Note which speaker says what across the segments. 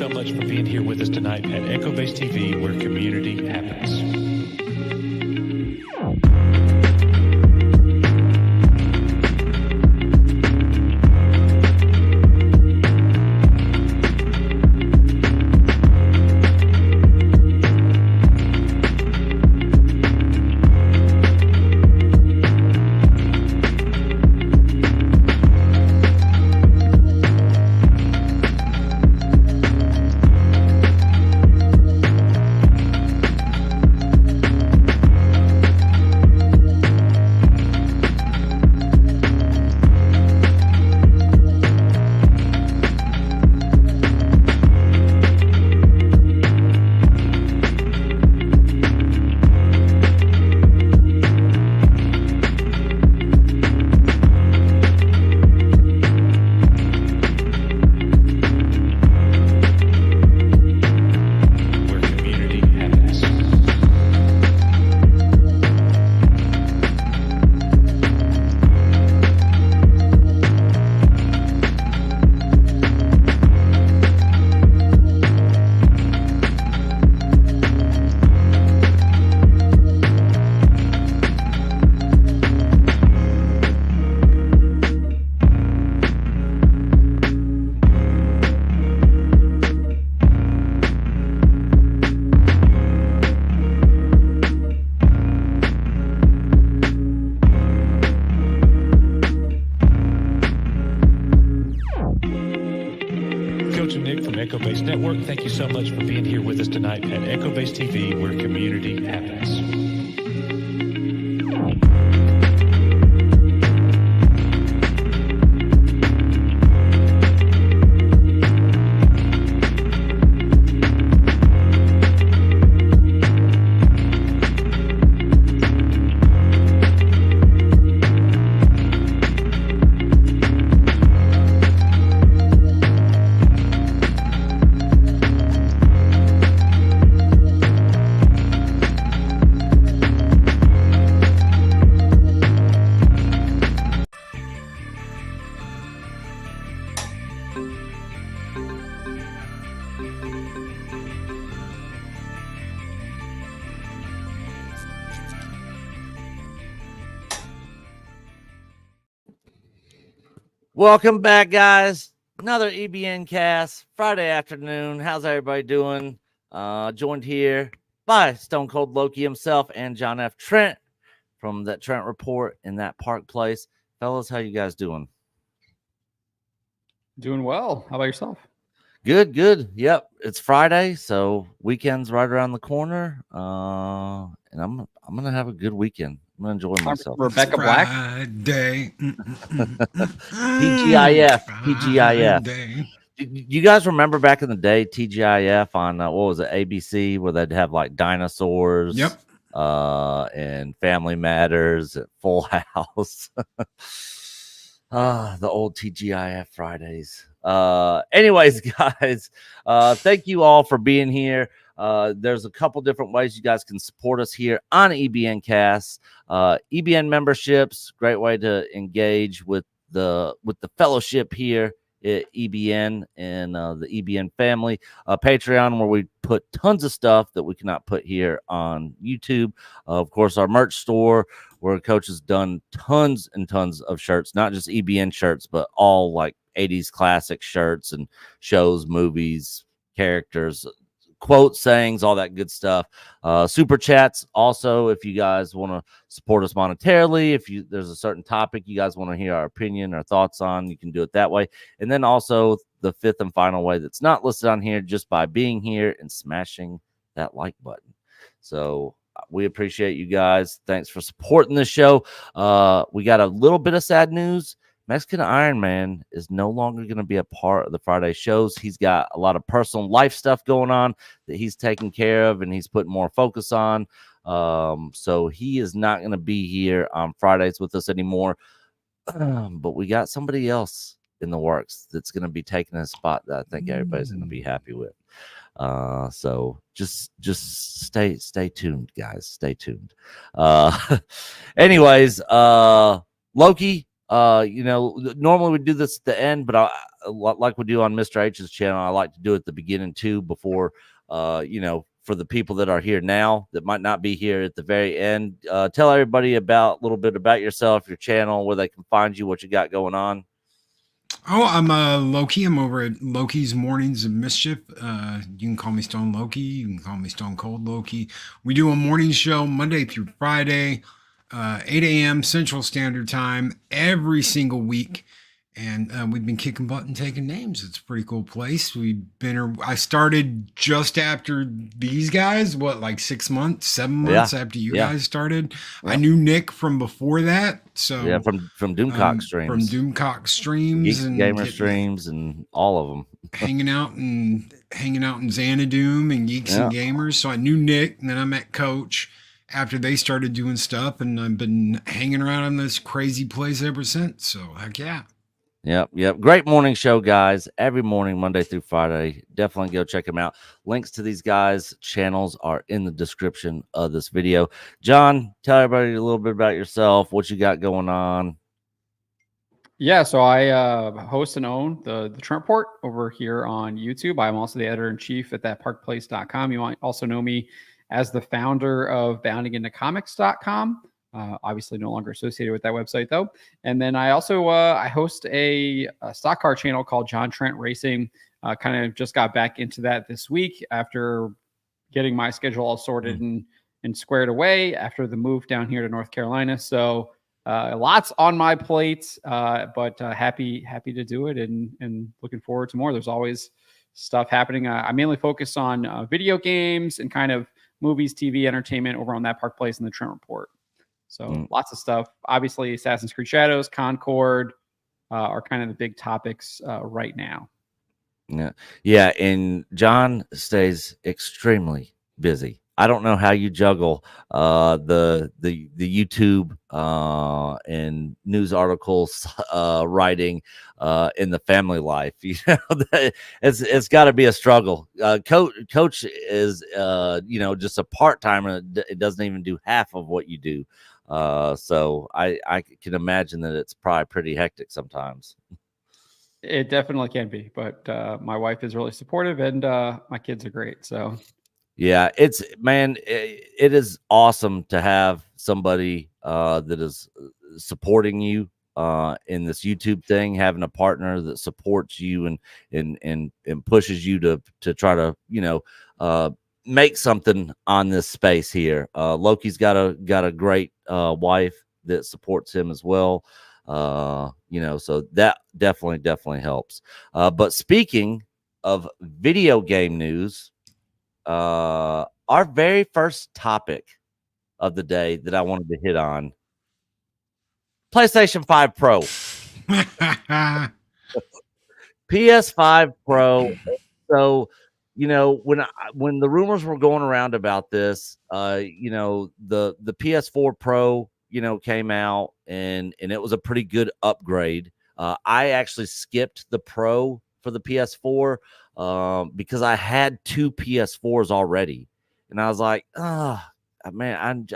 Speaker 1: so much for being here with us tonight at Echo Base TV, where community happens. Thank you so much for being here with us tonight at Echo Base TV, where community happens.
Speaker 2: Welcome back, guys. Another EBN Cast Friday afternoon. How's everybody doing? Joined here by Stone Cold Loki himself and John F. Trent from that Trent Report in that Park Place. Fellas, how you guys doing?
Speaker 3: Doing well. How about yourself?
Speaker 2: Good, good. Yep, it's Friday, so weekend's right around the corner. And I'm gonna have a good weekend. I'm gonna enjoy myself.
Speaker 3: Rebecca Black.
Speaker 4: Friday.
Speaker 2: TGIF. You guys remember back in the day, TGIF on what was it, ABC, where they'd have like dinosaurs,
Speaker 4: Yep,
Speaker 2: and Family Matters, at Full House. The old TGIF Fridays. Anyways, guys, thank you all for being here. There's a couple different ways you guys can support us here on EBN Cast. EBN memberships, great way to engage with the fellowship here at EBN and the EBN family. Patreon, where we put tons of stuff that we cannot put here on YouTube. Of course, our merch store, where Coach has done tons and tons of shirts, not just EBN shirts, but all like 80s classic shirts and shows, movies, characters, quotes, sayings, all that good stuff. Super chats also, if you guys want to support us monetarily, if there's a certain topic you guys want to hear our opinion or thoughts on, you can do it that way. And then also the fifth and final way that's not listed on here, just by being here and smashing that like button. So we appreciate you guys. Thanks for supporting the show. We got a little bit of sad news. Mexican Ironman is no longer going to be a part of the Friday shows. He's got a lot of personal life stuff going on that he's taking care of, and he's putting more focus on. So he is not going to be here on Fridays with us anymore. But we got somebody else in the works that's going to be taking a spot that I think everybody's going to be happy with. So just stay tuned, guys. Stay tuned. Anyways, Loki, normally we do this at the end, but like we do on Mr. H's channel, I like to do it at the beginning too, before, for the people that are here now that might not be here at the very end. Tell everybody a little bit about yourself, your channel, where they can find you, what you got going on.
Speaker 3: Oh, I'm Loki. I'm over at Loki's Mornings of Mischief. You can call me Stone Loki. You can call me Stone Cold Loki. We do a morning show Monday through Friday, 8 a.m. Central Standard Time every single week. And we've been kicking butt and taking names. It's a pretty cool place. I started just after these guys, like 6 months, 7 months after you guys started. Yeah. I knew Nick from before that. So
Speaker 2: from Doomcock streams.
Speaker 3: From Doomcock streams.
Speaker 2: Geeks and Gamer streams and all of them.
Speaker 3: hanging out in Xanadoom and Geeks and Gamers. So I knew Nick, and then I met Coach after they started doing stuff, and I've been hanging around in this crazy place ever since. So heck yeah.
Speaker 2: Yep. Great morning show, guys. Every morning, Monday through Friday. Definitely go check them out. Links to these guys' channels are in the description of this video. John, tell everybody a little bit about yourself, what you got going on.
Speaker 4: Yeah, so I host and own the Trent Port over here on YouTube. I'm also the editor-in-chief at thatparkplace.com. You might also know me as the founder of boundingintocomics.com. Obviously no longer associated with that website though. And then I also I host a stock car channel called John Trent Racing. Kind of just got back into that this week after getting my schedule all sorted and squared away after the move down here to North Carolina. So lots on my plate, but happy to do it and looking forward to more. There's always stuff happening. I mainly focus on video games and kind of movies, TV, entertainment over on That Park Place and the Trent Report. So lots of stuff. Obviously, Assassin's Creed Shadows, Concord are kind of the big topics right now.
Speaker 2: Yeah, and John stays extremely busy. I don't know how you juggle the YouTube and news articles writing in the family life. It's got to be a struggle. Coach is just a part-timer. It doesn't even do half of what you do. So I can imagine that it's probably pretty hectic sometimes.
Speaker 4: It definitely can be, but my wife is really supportive and my kids are great. So
Speaker 2: yeah, it is awesome to have somebody that is supporting you in this YouTube thing, having a partner that supports you and pushes you to try to make something on this space here. Loki's got a great wife that supports him as well. So that definitely helps. But speaking of video game news, our very first topic of the day that I wanted to hit on, PlayStation 5 Pro. PS5 Pro. So when the rumors were going around about this, the PS4 Pro came out and it was a pretty good upgrade. I actually skipped the Pro for the PS4 because I had two PS4s already, and I was like, man,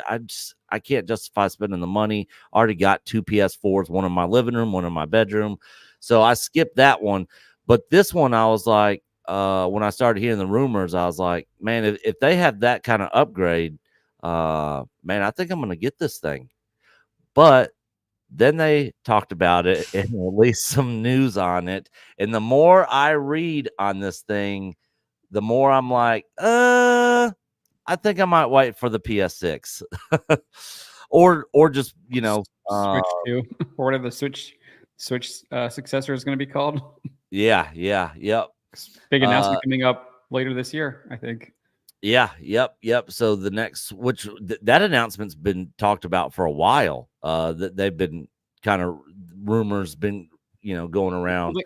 Speaker 2: I can't justify spending the money. I already got two PS4s, one in my living room, one in my bedroom, so I skipped that one. But this one, I was like, when I started hearing the rumors, I was like, man, if they have that kind of upgrade, man, I think I'm gonna get this thing. But then they talked about it and released some news on it. And the more I read on this thing, the more I'm like, I think I might wait for the PS6 or just,
Speaker 4: Switch 2 or whatever the Switch successor is going to be called.
Speaker 2: Yep.
Speaker 4: Big announcement coming up later this year, I think.
Speaker 2: Yep. So the next, that announcement's been talked about for a while. That they've been kind of rumors been going around.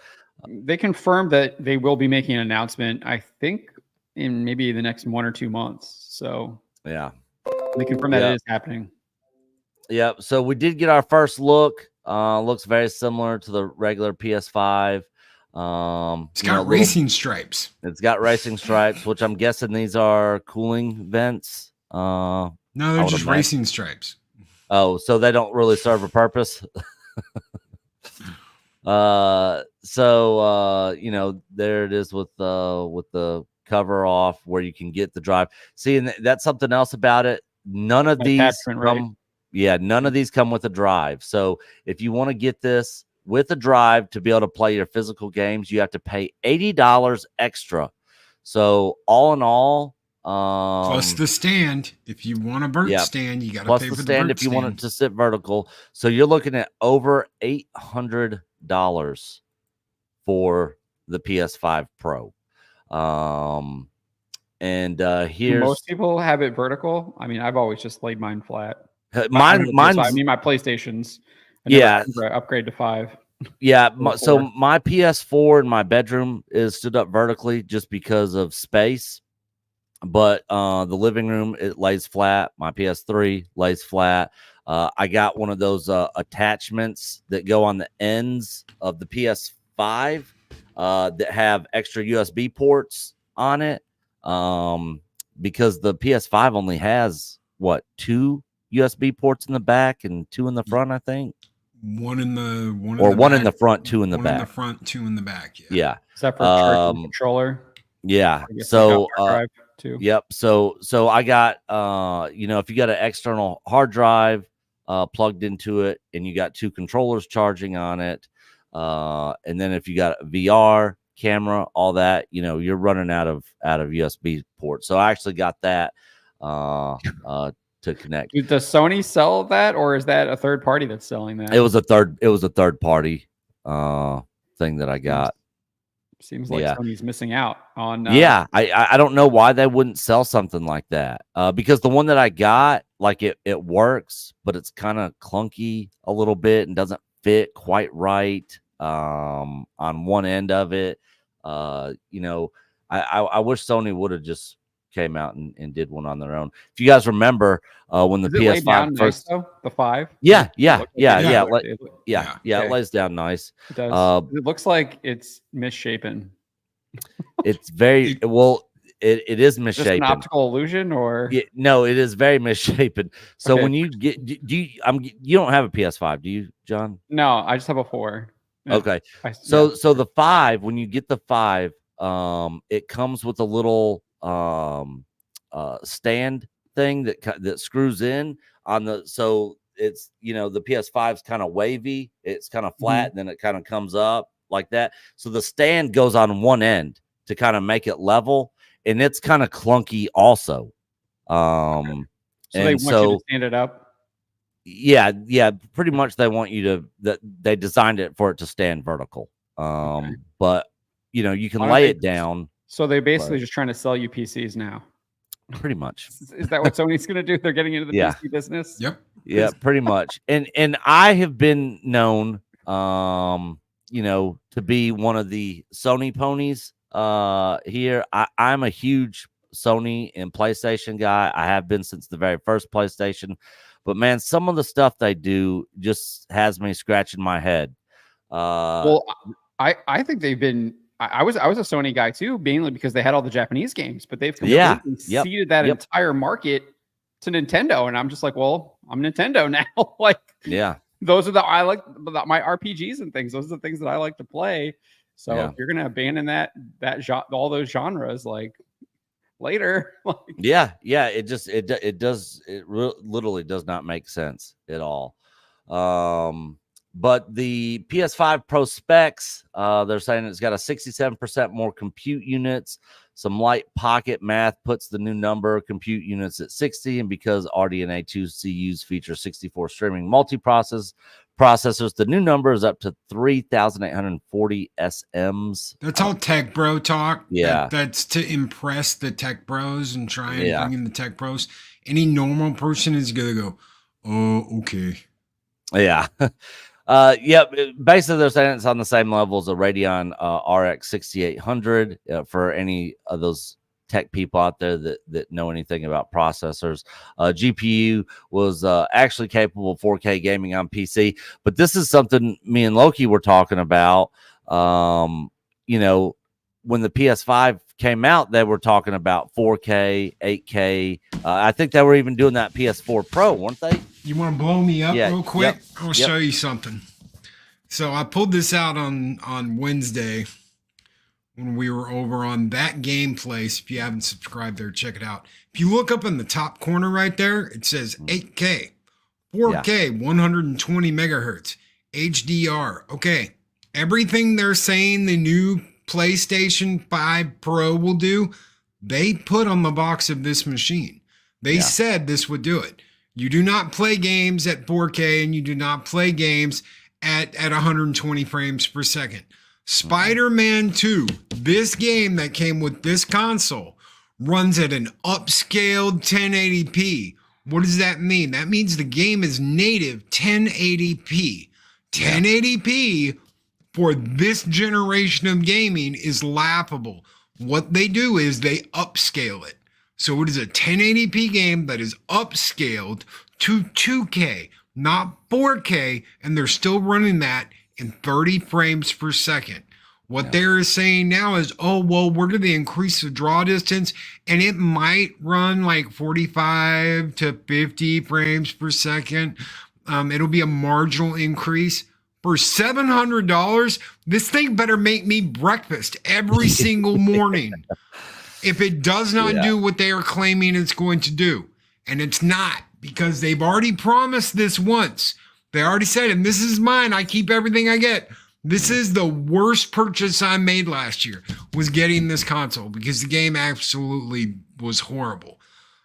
Speaker 4: They confirmed that they will be making an announcement, I think, in maybe the next 1 or 2 months. So
Speaker 2: yeah,
Speaker 4: they confirmed that it is happening.
Speaker 2: Yep. So we did get our first look. Looks very similar to the regular PS5.
Speaker 3: It's got racing stripes.
Speaker 2: It's got racing stripes, which I'm guessing these are cooling vents.
Speaker 3: No, they're just racing stripes.
Speaker 2: Oh, so they don't really serve a purpose. You know, there it is with the cover off where you can get the drive. See, and that's something else about it. None of these
Speaker 4: Attachment, right?
Speaker 2: come, yeah, none of these come with a drive. So if you want to get this with a drive to be able to play your physical games, you have to pay $80 extra. So all in all,
Speaker 3: plus the stand. If you want a vert stand, you got to
Speaker 2: plus
Speaker 3: pay
Speaker 2: the
Speaker 3: for
Speaker 2: stand
Speaker 3: the
Speaker 2: if you want it to sit vertical. So you're looking at over $800 for the PS5 Pro.
Speaker 4: Do most people have it vertical? I mean, I've always just laid mine flat.
Speaker 2: Mine's
Speaker 4: I mean, my PlayStations. I never upgrade to 5.
Speaker 2: Yeah, so my PS4 in my bedroom is stood up vertically just because of space. But the living room, it lays flat. My PS3 lays flat. I got one of those attachments that go on the ends of the PS5 that have extra USB ports on it. Because the PS5 only has 2 USB ports in the back and 2 in the front, I think.
Speaker 3: One in the
Speaker 2: front, 2 in the back.
Speaker 3: One in the front, 2 in the back.
Speaker 2: Yeah.
Speaker 4: Is that for charging the controller?
Speaker 2: Yeah. So too. Yep. So I got you know, if you got an external hard drive plugged into it and you got 2 controllers charging on it, and then if you got a VR camera, all that, you know, you're running out of USB ports. So I actually got that to connect.
Speaker 4: Does Sony sell that, or is that a third party that's selling that?
Speaker 2: It was a third party thing that I got.
Speaker 4: Seems like Sony's missing out on.
Speaker 2: I don't know why they wouldn't sell something like that. Because the one that I got, like it works, but it's kind of clunky a little bit and doesn't fit quite right on one end of it. You know, I wish Sony would have just came out and did one on their own. If you guys remember when the PS5 first,
Speaker 4: the 5.
Speaker 2: It lays down nice.
Speaker 4: It does. It looks like it's misshapen.
Speaker 2: It's very well. It is misshapen.
Speaker 4: Just an optical illusion, or
Speaker 2: no? It is very misshapen. So when you get, you don't have a PS5, do you, John?
Speaker 4: No, I just have a 4.
Speaker 2: Yeah. Okay, so the 5, when you get the 5, it comes with a little stand thing that screws in on the, so it's, you know, the PS5's kind of wavy, it's kind of flat, and then it kind of comes up like that. So the stand goes on one end to kind of make it level, and it's kind of clunky also. So
Speaker 4: they want you to stand it up.
Speaker 2: Yeah, pretty much they want you to, they designed it for it to stand vertical. But you know, you can lay it down.
Speaker 4: So they're basically just trying to sell you PCs now.
Speaker 2: Pretty much.
Speaker 4: Is that what Sony's going to do? They're getting into the PC business?
Speaker 3: Yep.
Speaker 2: Yeah, pretty much. And I have been known, you know, to be one of the Sony ponies here. I'm a huge Sony and PlayStation guy. I have been since the very first PlayStation. But man, some of the stuff they do just has me scratching my head.
Speaker 4: Well, I think they've been. I was a Sony guy too, mainly because they had all the Japanese games, but they've completely ceded that entire market to Nintendo, and I'm just like, well, I'm Nintendo now. Like, those are I like my RPGs and things. Those are the things that I like to play. So if you're gonna abandon that all those genres, like later, like, it literally does not make sense at all. But the PS5 Pro specs, they're saying it's got a 67% more compute units. Some light pocket math puts the new number of compute units at 60. And because RDNA 2 CUs feature 64 streaming multi-processors, the new number is up to 3,840 SMs.
Speaker 3: That's all tech bro talk.
Speaker 2: Yeah.
Speaker 3: That's to impress the tech bros and try and bring in the tech bros. Any normal person is going to go, oh, okay.
Speaker 2: Yeah. Basically they're saying it's on the same level as a Radeon RX 6800 for any of those tech people out there that know anything about processors. GPU was actually capable of 4K gaming on PC, but this is something me and Loki were talking about. You know, when the PS5 came out, they were talking about 4K, 8K. I think they were even doing that PS4 Pro, weren't they?
Speaker 3: You want to blow me up real quick? I'll show you something. So I pulled this out on Wednesday when we were over on That Game Place. If you haven't subscribed there, check it out. If you look up in the top corner right there, it says 8K, 4K, 120 megahertz, HDR. Okay, everything they're saying the new PlayStation 5 Pro will do, they put on the box of this machine. They said this would do it. You do not play games at 4K, and you do not play games at 120 frames per second. Spider-Man 2, this game that came with this console, runs at an upscaled 1080p. What does that mean? That means the game is native 1080p. 1080p for this generation of gaming is laughable. What they do is they upscale it. So it is a 1080p game that is upscaled to 2K, not 4K, and they're still running that in 30 frames per second. What they're saying now is, oh, well, we're going to increase the draw distance, and it might run like 45 to 50 frames per second. It'll be a marginal increase. For $700, this thing better make me breakfast every single morning if it does not do what they are claiming it's going to do. And it's not, because they've already promised this once. They already said, and this is mine, I keep everything I get. This is the worst purchase I made last year, was getting this console, because the game absolutely was horrible.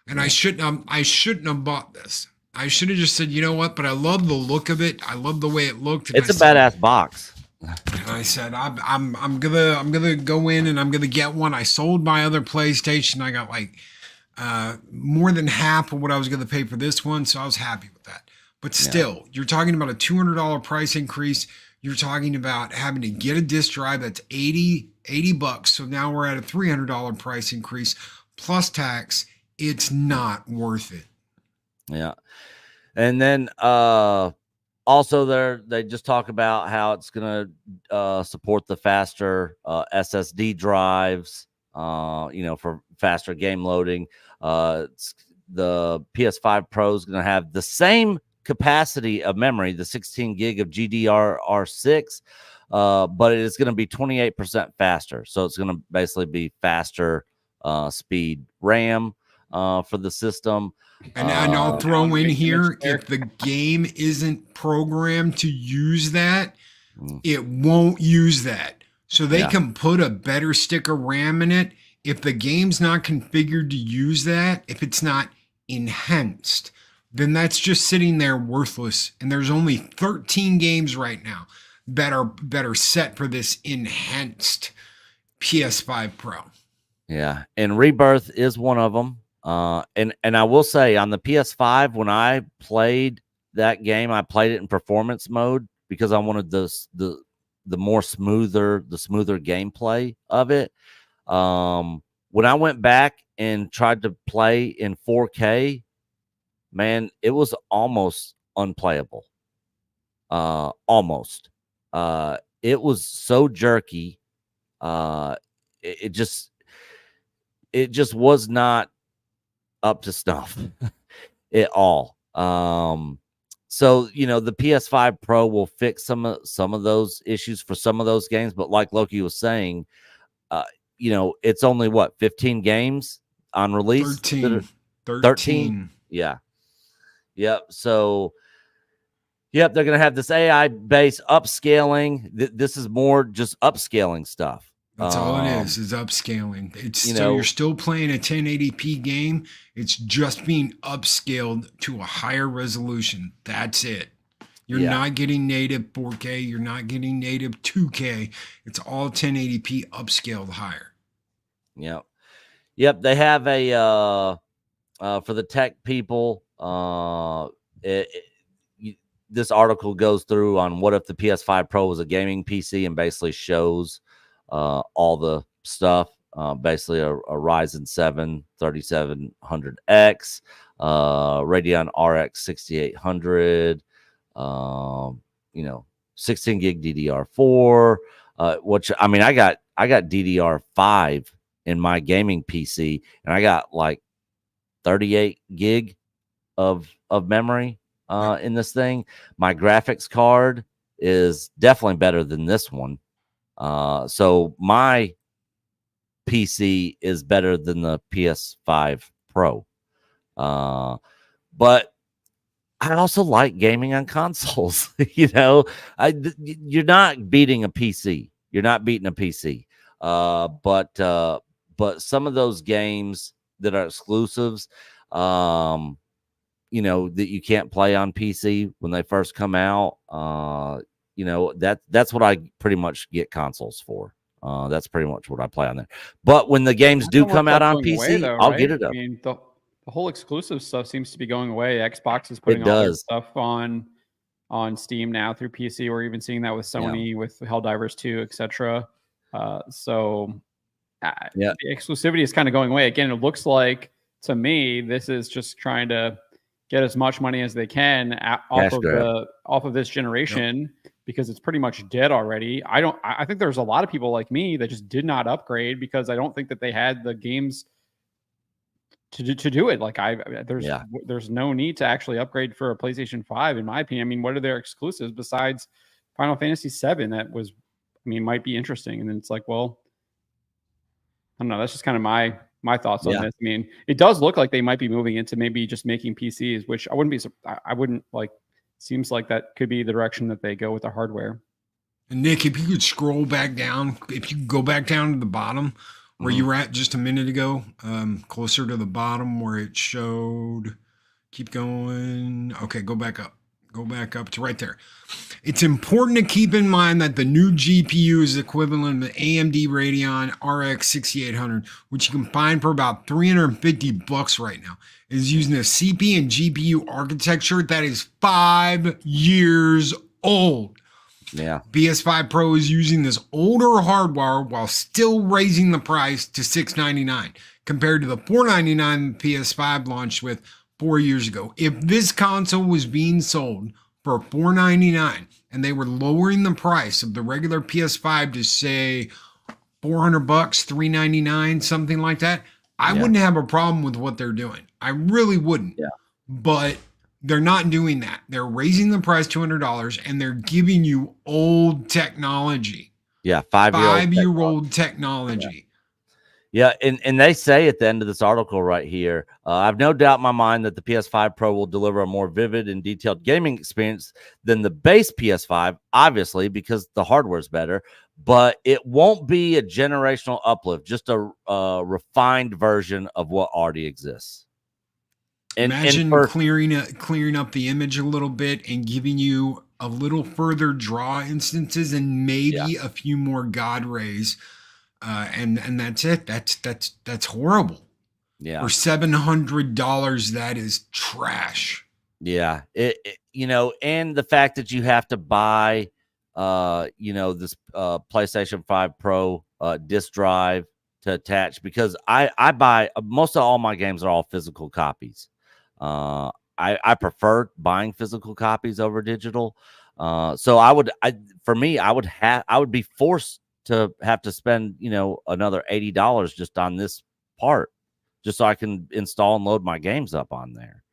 Speaker 3: And I shouldn't have bought this. I should have just said, you know what? But I love the look of it. I love the way it looked.
Speaker 2: It's a badass box.
Speaker 3: And I said, I'm gonna go in and I'm gonna get one. I sold my other PlayStation. I got like more than half of what I was gonna pay for this one, so I was happy with that. But still, you're talking about a $200 price increase. You're talking about having to get a disk drive that's $80 bucks. So now we're at a $300 price increase plus tax. It's not worth it.
Speaker 2: Yeah. And then also they just talk about how it's going to support the faster SSD drives, for faster game loading. The PS5 Pro is going to have the same capacity of memory, the 16 gig of GDDR6, but it is going to be 28% faster. So it's going to basically be faster speed RAM for the system.
Speaker 3: And I'll throw in here, if the game isn't programmed to use that, it won't use that. So they can put a better stick of RAM in it. If the game's not configured to use that, if it's not enhanced, then that's just sitting there worthless. And there's only 13 games right now that are set for this enhanced PS5 Pro.
Speaker 2: Yeah, and Rebirth is one of them. And I will say, on the PS5, when I played that game, I played it in performance mode because I wanted the smoother gameplay of it. When I went back and tried to play in 4K, man, it was almost unplayable. Almost. It was so jerky. It just was not up to snuff at all. So the PS5 Pro will fix some of those issues for some of those games, but like Loki was saying, it's only 15 games on release. 13. Yeah. Yep. So they're gonna have this AI based upscaling. This is more just upscaling stuff.
Speaker 3: That's all it is upscaling. It's still, you're still playing a 1080p game. It's just being upscaled to a higher resolution. That's it. You're not getting native 4K. You're not getting native 2K. It's all 1080p upscaled higher.
Speaker 2: Yep. They have a for the tech people. This article goes through on what if the PS5 Pro was a gaming PC, and basically shows all the stuff. Basically a Ryzen 7 3700X, Radeon RX 6800, 16 gig DDR4, which I got DDR5 in my gaming PC, and I got like 38 gig of memory in this thing. My graphics card is definitely better than this one. So my PC is better than the PS5 Pro. But I also like gaming on consoles. You're not beating a PC. You're not beating a PC. But some of those games that are exclusives, that you can't play on PC when they first come out, that's what I pretty much get consoles for. That's pretty much what I play on there. But when the games do come out on PC, I'll get it up.
Speaker 4: I mean, the whole exclusive stuff seems to be going away. Xbox is putting all their stuff on Steam now through PC. We're even seeing that with Sony, with Helldivers 2, etc. The exclusivity is kind of going away. Again, it looks like to me this is just trying to get as much money as they can off of this generation, because it's pretty much dead already. I think there's a lot of people like me that just did not upgrade because I don't think that they had the games to do it. Like there's no need to actually upgrade for a PlayStation 5, in my opinion. I mean, what are their exclusives besides Final Fantasy 7 that might be interesting? And then it's like, well, I don't know. That's just kind of my thoughts on this. I mean, it does look like they might be moving into maybe just making PCs, which I wouldn't like. Seems like that could be the direction that they go with the hardware.
Speaker 3: And Nick, if you could scroll back down, if you go back down to the bottom where you were at just a minute ago, closer to the bottom where it showed, keep going. Okay, go back up to right there. It's important to keep in mind that the new GPU is equivalent to the AMD Radeon RX 6800, which you can find for about $350 right now. It is using a CPU and GPU architecture that is 5 years old.
Speaker 2: Yeah.
Speaker 3: PS5 Pro is using this older hardware while still raising the price to $699 compared to the $499 PS5 launched with 4 years ago. If this console was being sold for $499 and they were lowering the price of the regular PS5 to say $400, $399, something like that, I wouldn't have a problem with what they're doing. I really wouldn't.
Speaker 2: Yeah.
Speaker 3: But they're not doing that. They're raising the price $200 and they're giving you old technology.
Speaker 2: Yeah,
Speaker 3: 5-year-old technology.
Speaker 2: Yeah, and they say at the end of this article right here, I've no doubt in my mind that the PS5 Pro will deliver a more vivid and detailed gaming experience than the base PS5, obviously, because the hardware is better, but it won't be a generational uplift, just a refined version of what already exists.
Speaker 3: Imagine clearing up the image a little bit and giving you a little further draw instances and maybe a few more God rays. And that's it. That's horrible.
Speaker 2: Yeah.
Speaker 3: For $700, that is trash.
Speaker 2: Yeah. And the fact that you have to buy, this PlayStation 5 Pro disc drive to attach, because I buy most of all my games are all physical copies. I prefer buying physical copies over digital. So I would be forced to have to spend, another $80 just on this part, just so I can install and load my games up on there.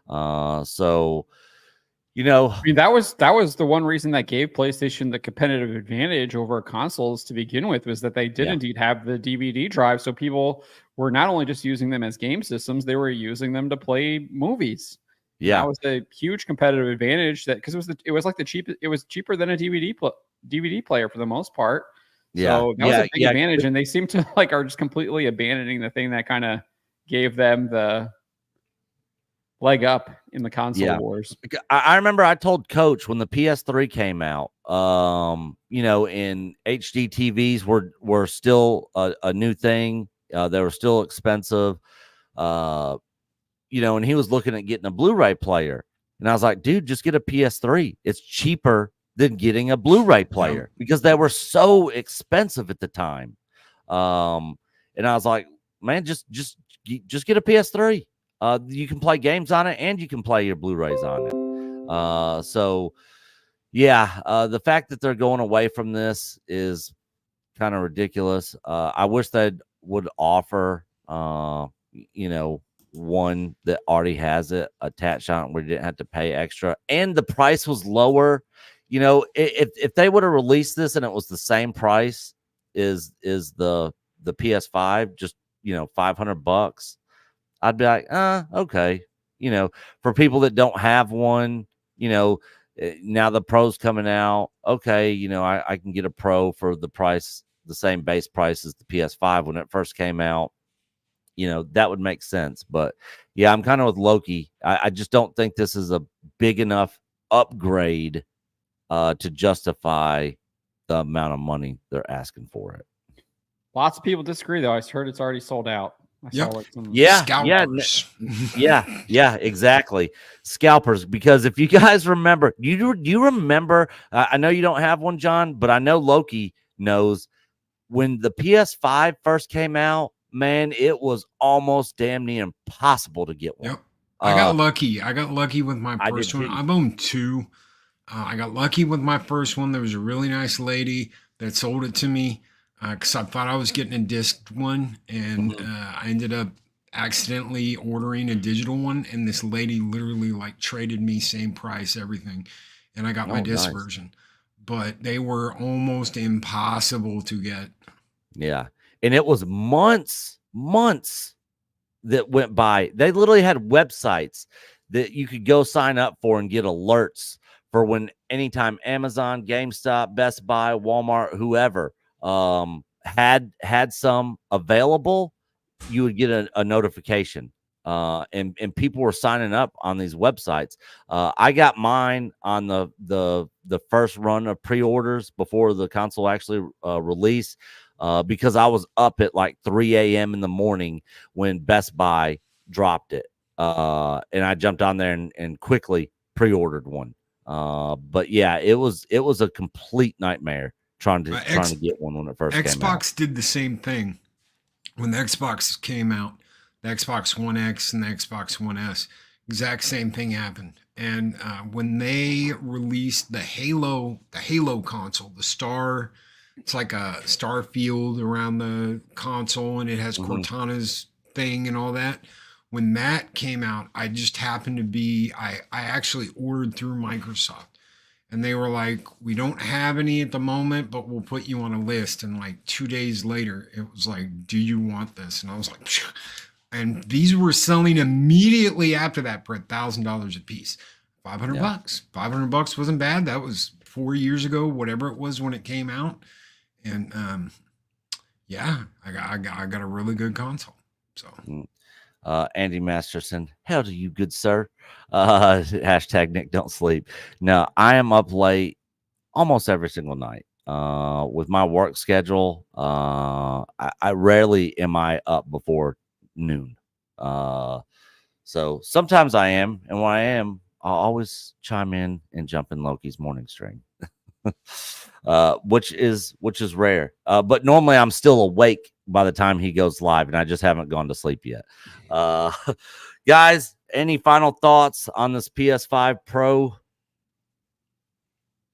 Speaker 2: I
Speaker 4: mean, that was the one reason that gave PlayStation the competitive advantage over consoles to begin with, was that they did indeed have the DVD drive. So people were not only just using them as game systems, they were using them to play movies.
Speaker 2: Yeah,
Speaker 4: that was a huge competitive advantage, that because it was cheaper than a DVD player for the most part.
Speaker 2: Yeah.
Speaker 4: So that was a big advantage, and they seem to are just completely abandoning the thing that kind of gave them the leg up in the console wars.
Speaker 2: I remember I told Coach when the PS3 came out, and HD TVs were still a new thing. They were still expensive, and he was looking at getting a Blu-ray player, and I was like, dude, just get a PS3. It's cheaper than getting a Blu-ray player because they were so expensive at the time. And I was like, man, just get a PS3. You can play games on it and you can play your Blu-rays on it. The fact that they're going away from this is kind of ridiculous. I wish they would offer, one that already has it attached on it where you didn't have to pay extra and the price was lower. you know, if they would have released this and it was the same price is the PS5, just, you know, $500, I'd be like, okay. You know, for people that don't have one, you know, now the Pro's coming out. Okay, you know, I can get a Pro for the price, the same base price as the PS5 when it first came out. You know, that would make sense. But yeah, I'm kind of with Loki. I just don't think this is a big enough upgrade to justify the amount of money they're asking for it.
Speaker 4: Lots of people disagree, though. I heard it's already sold out. I saw
Speaker 3: Yep.
Speaker 4: like some
Speaker 3: Scalpers.
Speaker 2: Yeah, exactly. Scalpers. Because if you guys remember, you remember, I know you don't have one, John, but I know Loki knows when the PS5 first came out, man, it was almost damn near impossible to get one.
Speaker 3: Yep. I got lucky. I got lucky with my first one.
Speaker 2: too.
Speaker 3: I've owned two. I got lucky with my first one. There was a really nice lady that sold it to me because I thought I was getting a disc one, and I ended up accidentally ordering a digital one, and this lady literally like traded me same price, everything, and I got my disc version. But they were almost impossible to get.
Speaker 2: Yeah, and it was months that went by. They literally had websites that you could go sign up for and get alerts for when anytime Amazon, GameStop, Best Buy, Walmart, whoever had some available, you would get a notification. And people were signing up on these websites. I got mine on the first run of pre-orders before the console actually released, because I was up at like 3 a.m. in the morning when Best Buy dropped it. And I jumped on there and quickly pre-ordered one. But yeah, it was a complete nightmare trying to get one when it first came out.
Speaker 3: Xbox did the same thing when the Xbox came out. The Xbox One X and the Xbox One S, exact same thing happened. And when they released the Halo console, the Star, it's like a star field around the console, and it has Cortana's thing and all that. When that came out, I just happened to be, I actually ordered through Microsoft. And they were like, we don't have any at the moment, but we'll put you on a list. And like 2 days later, it was like, do you want this? And I was like, phew. And these were selling immediately after that for $1,000 a piece. $500. $500 wasn't bad. That was 4 years ago, whatever it was when it came out. And yeah, I got a really good console. So
Speaker 2: Andy Masterson, hell to you, good sir. Hashtag Nick don't sleep. No, I am up late almost every single night. With my work schedule, I rarely am I up before noon. So sometimes I am, and when I am, I'll always chime in and jump in Loki's morning stream. Which is rare. But normally I'm still awake by the time he goes live, and I just haven't gone to sleep yet. Guys, any final thoughts on this PS5 Pro?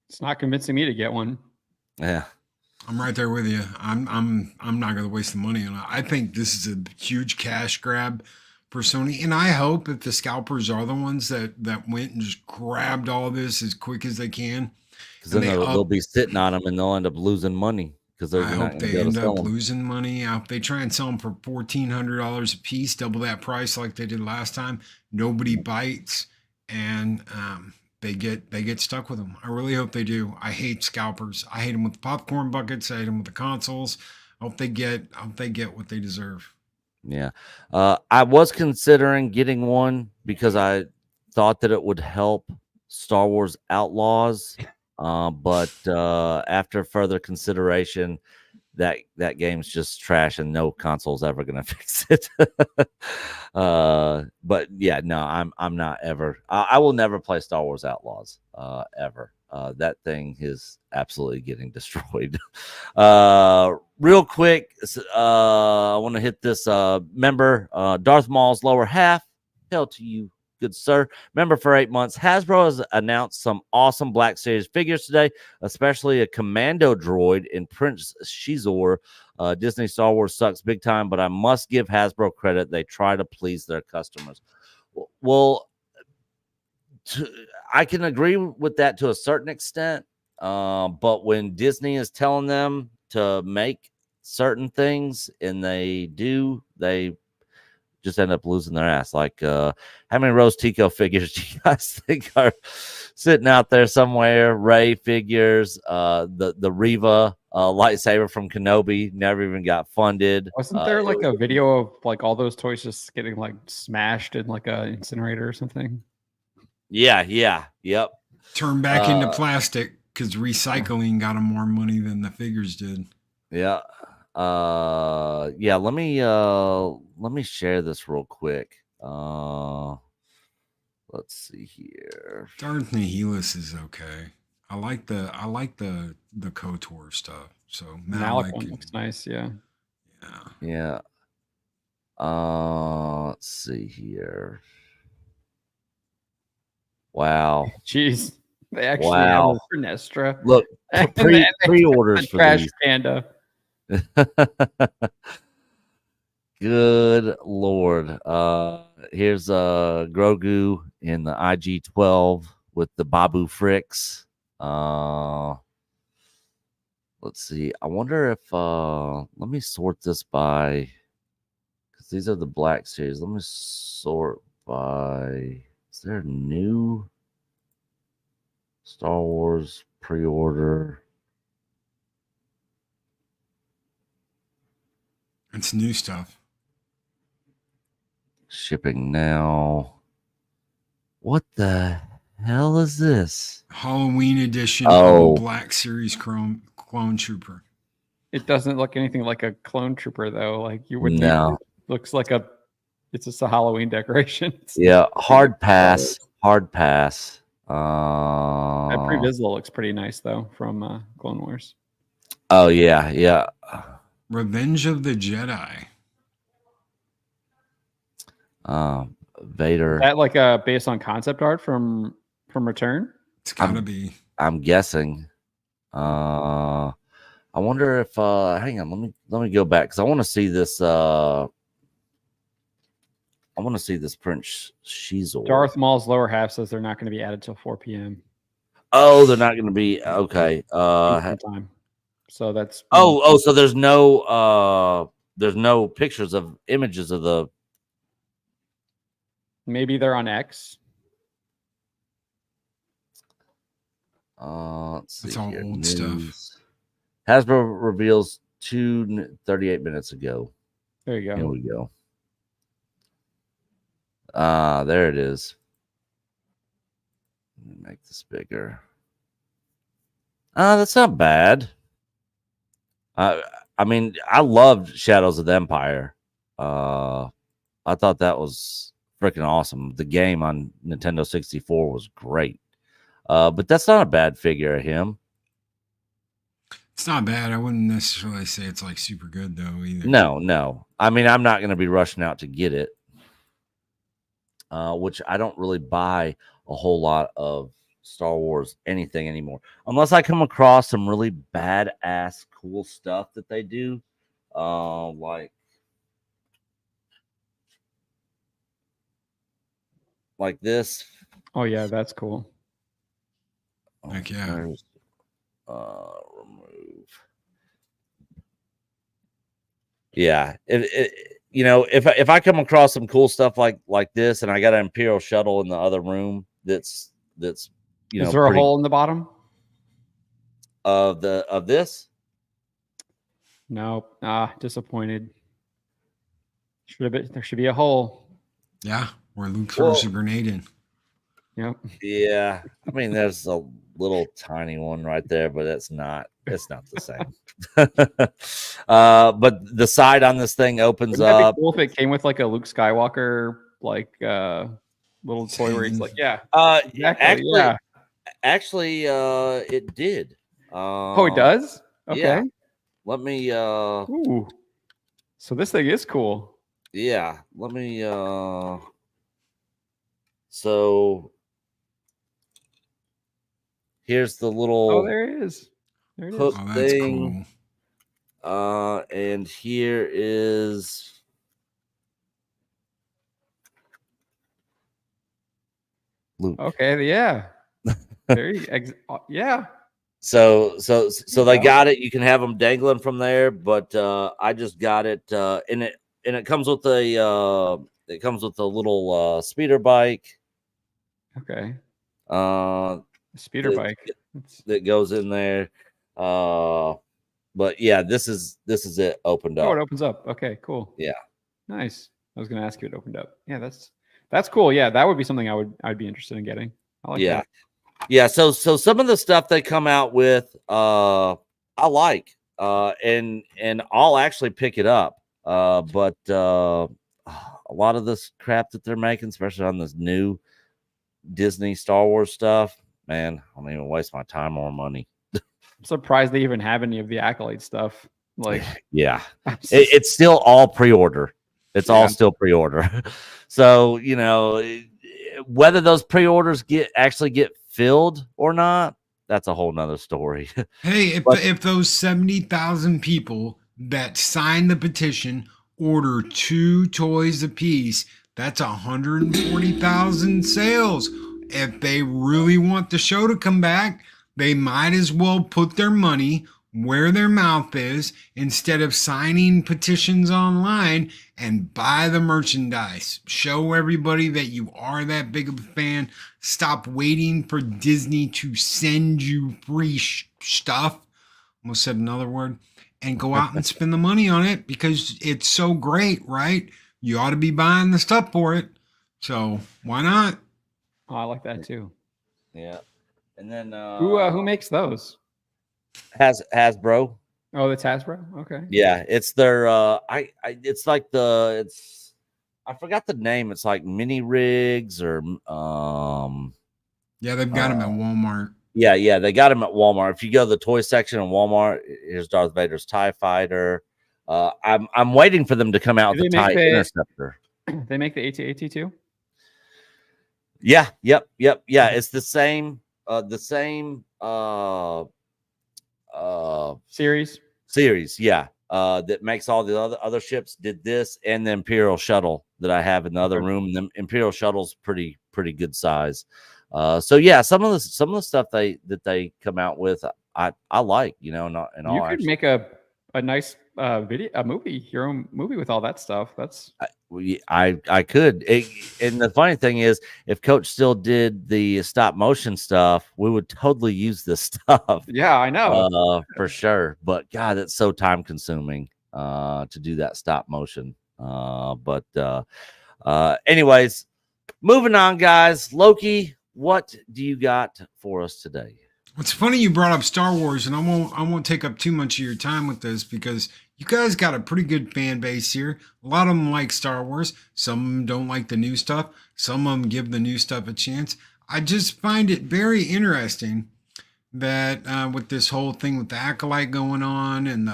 Speaker 4: It's not convincing me to get one.
Speaker 2: Yeah.
Speaker 3: I'm right there with you. I'm not going to waste the money on it. I think this is a huge cash grab for Sony, and I hope if the scalpers are the ones that went and just grabbed all this as quick as they can,
Speaker 2: because then they'll be sitting on them and they'll end up losing money. Because I
Speaker 3: hope they end up losing money. I hope they try and sell them for $1,400 a piece, double that price like they did last time. Nobody bites, and they get stuck with them. I really hope they do. I hate scalpers. I hate them with the popcorn buckets. I hate them with the consoles. I hope they get what they deserve.
Speaker 2: Yeah, I was considering getting one because I thought that it would help Star Wars Outlaws. But after further consideration, that game's just trash and no console's ever gonna fix it. But yeah, no, I'm not ever. I will never play Star Wars Outlaws ever. That thing is absolutely getting destroyed. Real quick, I want to hit this member, Darth Maul's lower half. Hell to you, good sir. Member for 8 months. Hasbro has announced some awesome Black Series figures today, especially a commando droid in Prince Shizor. Disney Star Wars sucks big time, but I must give Hasbro credit. They try to please their customers. Well, I can agree with that to a certain extent. But when Disney is telling them to make certain things and they do, they just end up losing their ass. Like, how many Rose Tico figures do you guys think are sitting out there somewhere? Ray figures, the Reva lightsaber from Kenobi never even got funded.
Speaker 4: Wasn't there like a video of like all those toys just getting like smashed in like a incinerator or something?
Speaker 2: Yeah, yep.
Speaker 3: Turn back into plastic because recycling got them more money than the figures did.
Speaker 2: Yeah. Yeah, let me share this real quick. Let's see here.
Speaker 3: Darth Nihilus is okay. I like the KOTOR stuff. So
Speaker 4: Malik one looks nice, yeah.
Speaker 2: Yeah. Let's see here. Wow.
Speaker 4: Jeez. They actually have a Vernestra.
Speaker 2: Look, pre-orders for
Speaker 4: Trash
Speaker 2: these.
Speaker 4: Panda.
Speaker 2: Good Lord. Here's Grogu in the IG-12 with the Babu Fricks. Let's see. I wonder if let me sort this by, because these are the Black Series. Let me sort by, is there a new Star Wars pre-order?
Speaker 3: It's new stuff.
Speaker 2: Shipping now. What the hell is this?
Speaker 3: Halloween edition of the Black Series Clone Trooper.
Speaker 4: It doesn't look anything like a clone trooper though. Like you would think it looks like it's just a Halloween decoration.
Speaker 2: Yeah, hard pass. Hard pass.
Speaker 4: That Pre-Visual looks pretty nice though from Clone Wars.
Speaker 2: Oh yeah.
Speaker 3: Revenge of the Jedi.
Speaker 2: Vader.
Speaker 4: Is that like based on concept art from Return?
Speaker 3: It's gotta be.
Speaker 2: I'm guessing. I wonder if hang on, let me go back because I want to see this. I want to see this Prince Shizor.
Speaker 4: Darth Maul's lower half says they're not going to be added till 4 p.m.
Speaker 2: Oh, they're not going to be okay.
Speaker 4: Time. So that's
Speaker 2: so there's no pictures of images of the.
Speaker 4: Maybe they're on X.
Speaker 2: Let's see.
Speaker 3: It's all
Speaker 2: here.
Speaker 3: old stuff.
Speaker 2: Hasbro reveals 38 minutes ago.
Speaker 4: There you go.
Speaker 2: Here we go. There it is. Let me make this bigger. That's not bad. I mean, I loved Shadows of the Empire. I thought that was freaking awesome. The game on Nintendo 64 was great. But that's not a bad figure of him.
Speaker 3: It's not bad. I wouldn't necessarily say it's like super good though either.
Speaker 2: No. I mean, I'm not going to be rushing out to get it. Which I don't really buy a whole lot of Star Wars anything anymore. Unless I come across some really badass cool stuff that they do. Like this.
Speaker 4: Oh yeah, that's cool.
Speaker 3: Heck yeah.
Speaker 2: Remove. Yeah, if I come across some cool stuff like this, and I got an Imperial shuttle in the other room, that's is
Speaker 4: there a hole in the bottom
Speaker 2: of this?
Speaker 4: No, disappointed. There should be a hole.
Speaker 3: Yeah, where Luke throws a grenade in.
Speaker 4: Yep.
Speaker 2: Yeah, I mean, there's a little tiny one right there, but it's not the same. But the side on this thing opens
Speaker 4: Wouldn't that
Speaker 2: up.
Speaker 4: be cool if it came with like a Luke Skywalker little toy where he's like, exactly,
Speaker 2: Actually, it did.
Speaker 4: Oh, it does. Okay.
Speaker 2: Yeah. Let me.
Speaker 4: Ooh. So this thing is cool.
Speaker 2: Yeah. Let me. So. Here's the little.
Speaker 4: Oh, there it is. There it is.
Speaker 3: Oh, that's
Speaker 2: thing.
Speaker 3: Cool.
Speaker 2: And here is. Luke.
Speaker 4: Okay. Yeah. Yeah.
Speaker 2: So they got it. You can have them dangling from there, but I just got it, and it comes with a little speeder bike.
Speaker 4: Okay. Speeder
Speaker 2: that,
Speaker 4: bike
Speaker 2: that goes in there. But yeah, this is it opened up.
Speaker 4: Oh, it opens up. Okay, cool.
Speaker 2: Yeah.
Speaker 4: Nice. I was gonna ask you it opened up. Yeah, that's cool. Yeah, that would be something I'd be interested in getting. I like that.
Speaker 2: Yeah, so some of the stuff they come out with, I like, and I'll actually pick it up. But a lot of this crap that they're making, especially on this new Disney Star Wars stuff, man, I don't even waste my time or money.
Speaker 4: I'm surprised they even have any of the Accolade stuff. Like,
Speaker 2: yeah, it's still all pre-order. It's all still pre-order. So, you know, whether those pre-orders actually get filled or not, that's a whole nother story.
Speaker 3: Hey, if those 70,000 people that signed the petition order 2 toys apiece, that's 140,000 sales. If they really want the show to come back, they might as well put their money where their mouth is instead of signing petitions online, and buy the merchandise. Show everybody that you are that big of a fan. Stop waiting for Disney to send you free stuff. Almost said another word. And go out and spend the money on it because it's so great, right? You ought to be buying the stuff for it. So why not?
Speaker 4: Oh, I like that too.
Speaker 2: Yeah. And then
Speaker 4: who makes those?
Speaker 2: Hasbro.
Speaker 4: Oh, that's Hasbro. Okay.
Speaker 2: Yeah, it's their it's like I forgot the name. It's like mini rigs or
Speaker 3: yeah, they've got them at Walmart.
Speaker 2: Yeah, they got them at Walmart. If you go to the toy section in Walmart, here's Darth Vader's TIE Fighter. I'm waiting for them to come out with the TIE Interceptor.
Speaker 4: They make the AT-AT too?
Speaker 2: Yeah, yep. Yeah, it's the same series, yeah. That makes all the other ships. Did this and the Imperial shuttle that I have in the other room. The Imperial shuttle's pretty good size. So yeah, some of the stuff they come out with, I like, you know.
Speaker 4: You could make a nice movie, your own movie with all that stuff.
Speaker 2: I could. And the funny thing is, if Coach still did the stop motion stuff, we would totally use this stuff.
Speaker 4: Yeah, I know.
Speaker 2: For sure. But God, it's so time consuming to do that stop motion. But anyways, moving on, guys. Loki, what do you got for us today?
Speaker 3: It's funny you brought up Star Wars, and I won't take up too much of your time with this because you guys got a pretty good fan base here. A lot of them like Star Wars. Some of them don't like the new stuff. Some of them give the new stuff a chance. I just find it very interesting that with this whole thing with the Acolyte going on and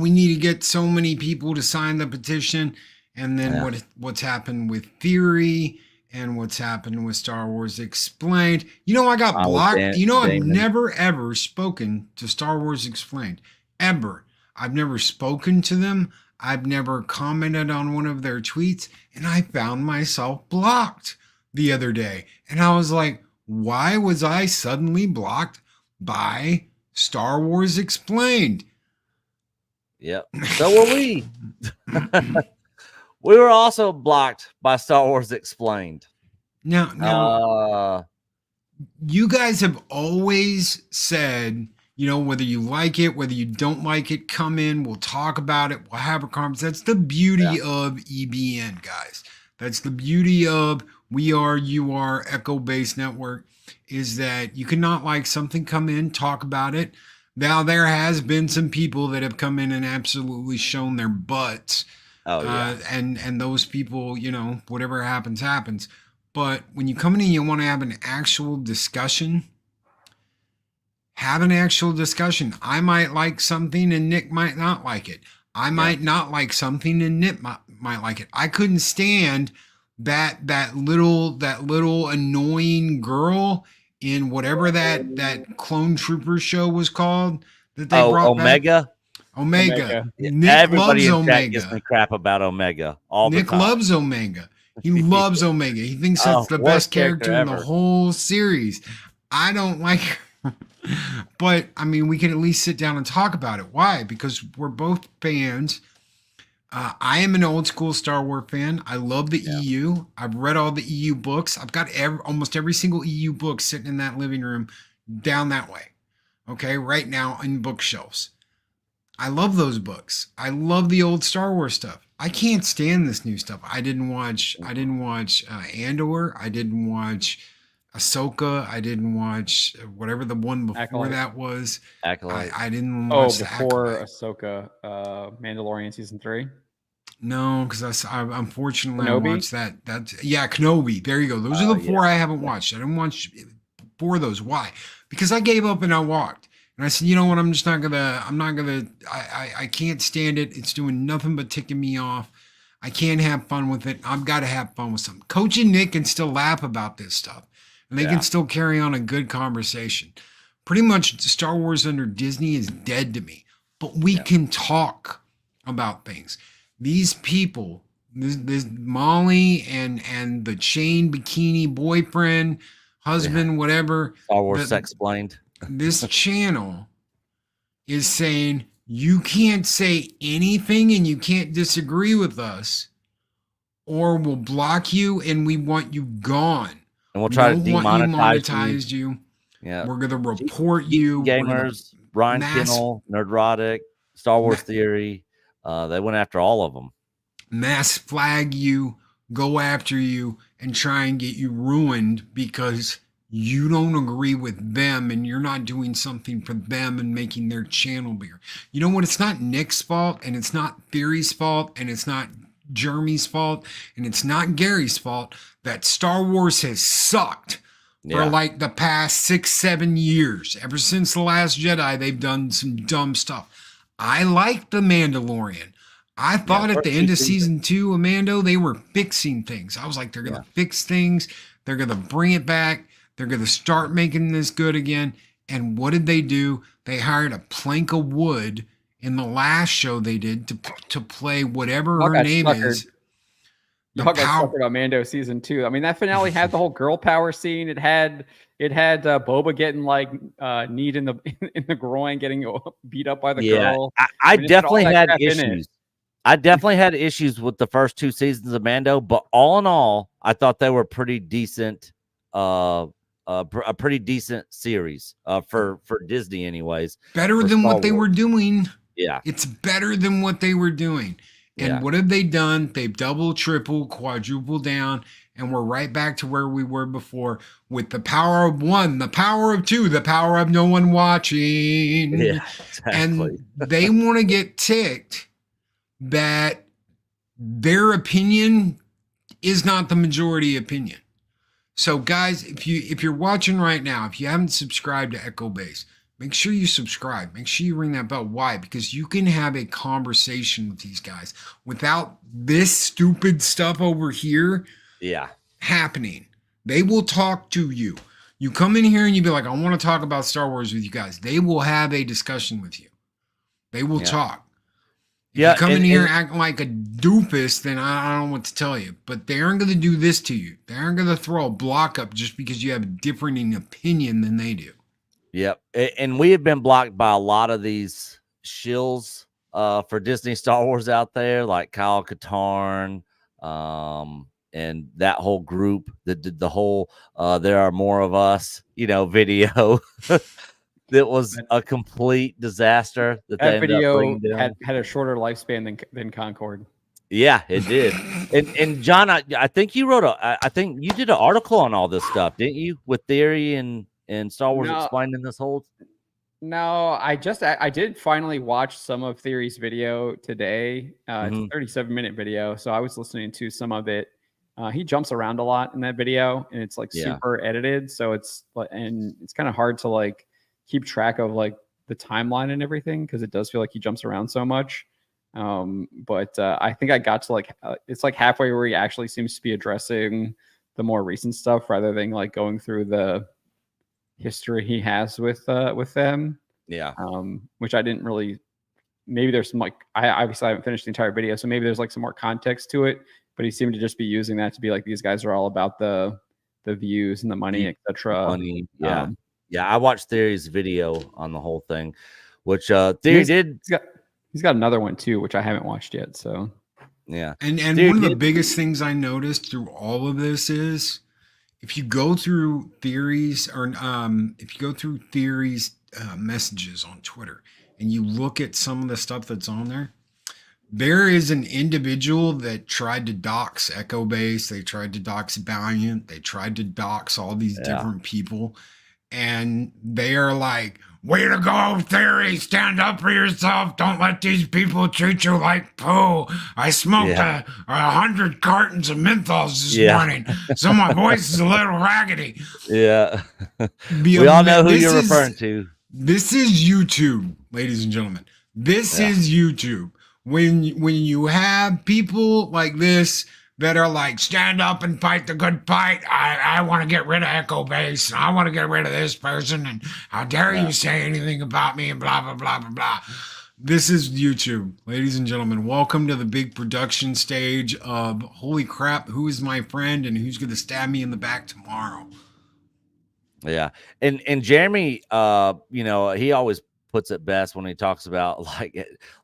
Speaker 3: we need to get so many people to sign the petition, and then what's happened with Theory and what's happened with Star Wars Explained. You know, I got blocked. I've never, ever spoken to Star Wars Explained. Ever. I've never spoken to them. I've never commented on one of their tweets. And I found myself blocked the other day. And I was like, why was I suddenly blocked by Star Wars Explained?
Speaker 2: Yep. So were we. We were also blocked by Star Wars Explained.
Speaker 3: Now, you guys have always said, you know, whether you like it, whether you don't like it, come in, we'll talk about it, we'll have a conversation. That's the beauty of EBN, guys. That's the beauty of We Are, You Are, Echo Base Network, is that you cannot like something, come in, talk about it. Now, there has been some people that have come in and absolutely shown their butts. Oh, yeah. And those people, you know, whatever happens, happens. But when you come in and you want to have an actual discussion, have an actual discussion. I might like something and Nick might not like it. I might not like something and Nick might like it. I couldn't stand that little annoying girl in whatever that clone trooper show was called that they brought
Speaker 2: Omega.
Speaker 3: Back. Omega.
Speaker 2: Nick Everybody loves Omega. Gives me crap about Omega all
Speaker 3: Nick
Speaker 2: the time.
Speaker 3: Loves Omega. He loves Omega. He thinks that's the best character in the whole series. I don't like But I mean, we can at least sit down and talk about it. Why? Because we're both fans. I am an old school Star Wars fan. I love the EU. I've read all the EU books. I've got almost every single EU book sitting in that living room down that way. Okay, right now in bookshelves. I love those books. I love the old Star Wars stuff. I can't stand this new stuff. I didn't watch Andor. I didn't watch Ahsoka. I didn't watch whatever the one before
Speaker 4: Acolyte.
Speaker 3: that was.
Speaker 2: Acolyte.
Speaker 3: I didn't
Speaker 4: Oh,
Speaker 3: watch the
Speaker 4: before
Speaker 3: Acolyte.
Speaker 4: Ahsoka, Mandalorian season 3.
Speaker 3: No, because I unfortunately I
Speaker 4: Kenobi?
Speaker 3: watched that. Kenobi. There you go. Those are the four I haven't watched. I didn't watch 4 of those. Why? Because I gave up and I walked. And I said, you know what? I can't stand it. It's doing nothing but ticking me off. I can't have fun with it. I've got to have fun with something. Coach and Nick can still laugh about this stuff. And they can still carry on a good conversation. Pretty much Star Wars under Disney is dead to me. But we can talk about things. These people, this Molly and the chain bikini boyfriend, husband, whatever.
Speaker 2: Star Wars Sex Explained.
Speaker 3: This channel is saying you can't say anything and you can't disagree with us or we'll block you and we want you gone.
Speaker 2: And we'll try to demonetize
Speaker 3: you.
Speaker 2: Yeah.
Speaker 3: We're going to report you.
Speaker 2: Gamers, Ryan Kinnell, Nerdrotic, Star Wars Theory. They went after all of them.
Speaker 3: Mass flag you, go after you, and try and get you ruined because you don't agree with them and you're not doing something for them and making their channel bigger. You know what? It's not Nick's fault and it's not Theory's fault and it's not Jeremy's fault and it's not Gary's fault that Star Wars has sucked for like the past 6-7 years. Ever since The Last Jedi, they've done some dumb stuff. I like The Mandalorian. I thought at the end of season 2 of Mando, they were fixing things. I was like, they're going to fix things. They're going to bring it back. They're going to start making this good again. And what did they do? They hired a plank of wood in the last show they did to play whatever her name is.
Speaker 4: Y'all got suckered on Mando season 2. I mean, that finale had the whole girl power scene. It had Boba getting like kneed in the groin, getting beat up by the girl.
Speaker 2: I definitely had issues. I definitely had issues with the first 2 seasons of Mando, but all in all, I thought they were pretty decent. A pretty decent series for Disney, anyways.
Speaker 3: Better than what they were doing.
Speaker 2: Yeah,
Speaker 3: it's better than what they were doing. And what have they done? They've double, triple, quadrupled down, and we're right back to where we were before with the power of 1, the power of 2, the power of no one watching.
Speaker 2: Yeah, exactly.
Speaker 3: And they want to get ticked that their opinion is not the majority opinion. So guys, if you're watching right now, if you haven't subscribed to Echo Base, make sure you subscribe. Make sure you ring that bell. Why? Because you can have a conversation with these guys without this stupid stuff over here happening. They will talk to you. You come in here and you be like, I want to talk about Star Wars with you guys. They will have a discussion with you. They will talk. If you come in here acting like a doofus, then I don't know what to tell you. But they aren't going to do this to you. They aren't going to throw a block up just because you have a differing opinion than they do.
Speaker 2: Yep. And we have been blocked by a lot of these shills for Disney Star Wars out there, like Kyle Katarn, and that whole group that did the whole There Are More of Us, video. That was a complete disaster. That
Speaker 4: video had a shorter lifespan than Concord.
Speaker 2: Yeah, it did. and John, I think you wrote I think you did an article on all this stuff, didn't you? With Theory and Star Wars explaining this whole.
Speaker 4: No, I did finally watch some of Theory's video today. It's a 37-minute video, so I was listening to some of it. He jumps around a lot in that video, and it's like super edited, so it's kind of hard to like keep track of like the timeline and everything because it does feel like he jumps around so much. But I think I got to like it's like halfway where he actually seems to be addressing the more recent stuff rather than like going through the history he has with them. Yeah. Which I didn't really. Maybe there's some like I obviously haven't finished the entire video, so maybe there's like some more context to it. But he seemed to just be using that to be like these guys are all about the views and the money, etc.
Speaker 2: Money, yeah. Yeah, I watched Theory's video on the whole thing, which Theory did.
Speaker 4: He's got another one too, which I haven't watched yet. So
Speaker 2: yeah,
Speaker 3: And
Speaker 2: Theory
Speaker 3: one of the
Speaker 2: did,
Speaker 3: biggest things I noticed through all of this is if you go through Theory's messages on Twitter and you look at some of the stuff that's on there, there is an individual that tried to dox Echo Base. They tried to dox Valiant. They tried to dox all these different people. And they are like, way to go, Theory. Stand up for yourself. Don't let these people treat you like poo. I smoked 100 cartons of menthols this morning, so my voice is a little raggedy.
Speaker 2: Yeah. We all know who you're referring to.
Speaker 3: This is YouTube, ladies and gentlemen. This is YouTube. When you have people like this that are like, stand up and fight the good fight. I want to get rid of Echo Base. I want to get rid of this person. And how dare you say anything about me and blah, blah, blah, blah, blah. This is YouTube, ladies and gentlemen. Welcome to the big production stage of holy crap, who is my friend and who's going to stab me in the back tomorrow?
Speaker 2: Yeah. And Jeremy, he always puts it best when he talks about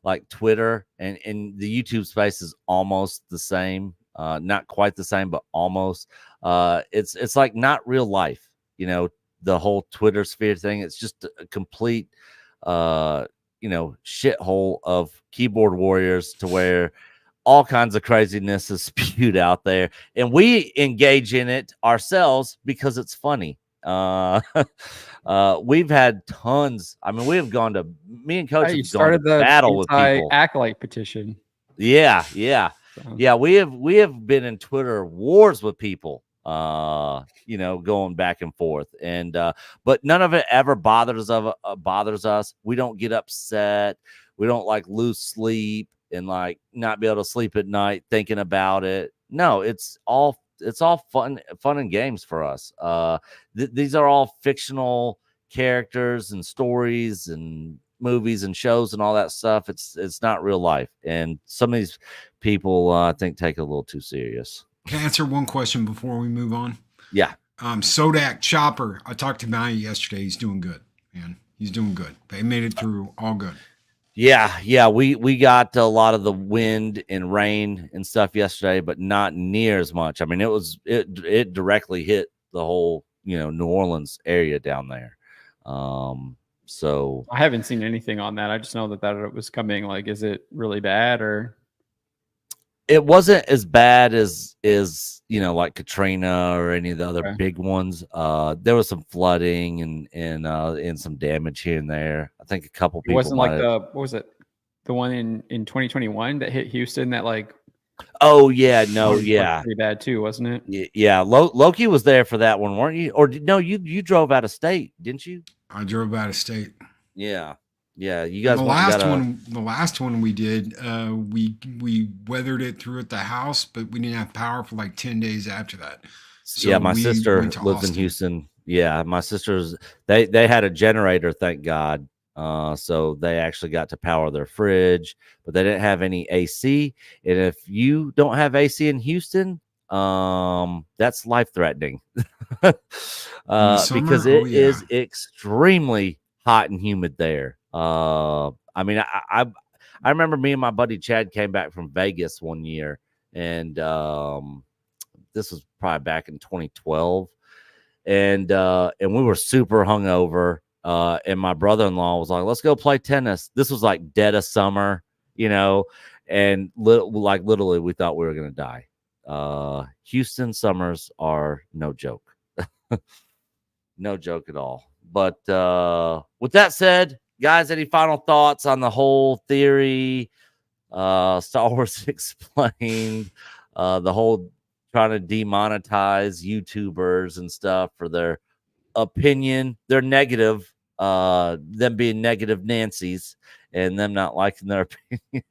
Speaker 2: like Twitter and the YouTube space is almost the same. Not quite the same, but almost. It's like not real life, the whole Twitter sphere thing. It's just a complete shithole of keyboard warriors to where all kinds of craziness is spewed out there, and we engage in it ourselves because it's funny. We've had tons. I mean, we have gone to me and Coach.
Speaker 4: You
Speaker 2: have
Speaker 4: started
Speaker 2: gone to
Speaker 4: the
Speaker 2: battle with people.
Speaker 4: Acolyte petition.
Speaker 2: Yeah. Yeah, we have been in Twitter wars with people, going back and forth, and but none of it ever bothers us. We don't get upset. We don't like lose sleep and like not be able to sleep at night thinking about it. No, it's all fun and games for us. These are all fictional characters and stories and movies and shows and all that stuff. It's not real life, and some of these people I think take it a little too serious.
Speaker 3: Can I answer one question before we move on?
Speaker 2: Yeah.
Speaker 3: Sodak Chopper, I talked to Maddie yesterday. He's doing good, man. He's doing good. They made it through all good.
Speaker 2: Yeah, we got a lot of the wind and rain and stuff yesterday, but not near as much. I mean, it directly hit the whole New Orleans area down there. So
Speaker 4: I haven't seen anything on that. I just know that it was coming. Like, is it really bad or?
Speaker 2: It wasn't as bad as like Katrina or any of the other big ones. There was some flooding and some damage here and there. I think a couple people.
Speaker 4: It wasn't like what was it? The one in 2021 that hit Houston that like.
Speaker 2: Oh yeah, no, yeah,
Speaker 4: pretty bad too, wasn't it?
Speaker 2: Yeah, Loki was there for that one, weren't you? Or no, you drove out of state, didn't you?
Speaker 3: I drove out of state.
Speaker 2: Yeah, you guys.
Speaker 3: The last one we did, we weathered it through at the house, but we didn't have power for like 10 days after that. So
Speaker 2: yeah, my sister lives in Houston. Yeah, my sister's they had a generator, thank God. So they actually got to power their fridge, but they didn't have any AC. And if you don't have AC in Houston, that's life-threatening because it is extremely hot and humid there. I mean, I remember me and my buddy Chad came back from Vegas one year, and this was probably back in 2012, and we were super hungover. And my brother-in-law was like, let's go play tennis. This was like dead of summer, and literally we thought we were going to die. Houston summers are no joke. No joke at all. But with that said, guys, any final thoughts on the whole Theory, Star Wars Explained, the whole trying to demonetize YouTubers and stuff for their opinion? They're negative, them being negative Nancy's and them not liking their opinion.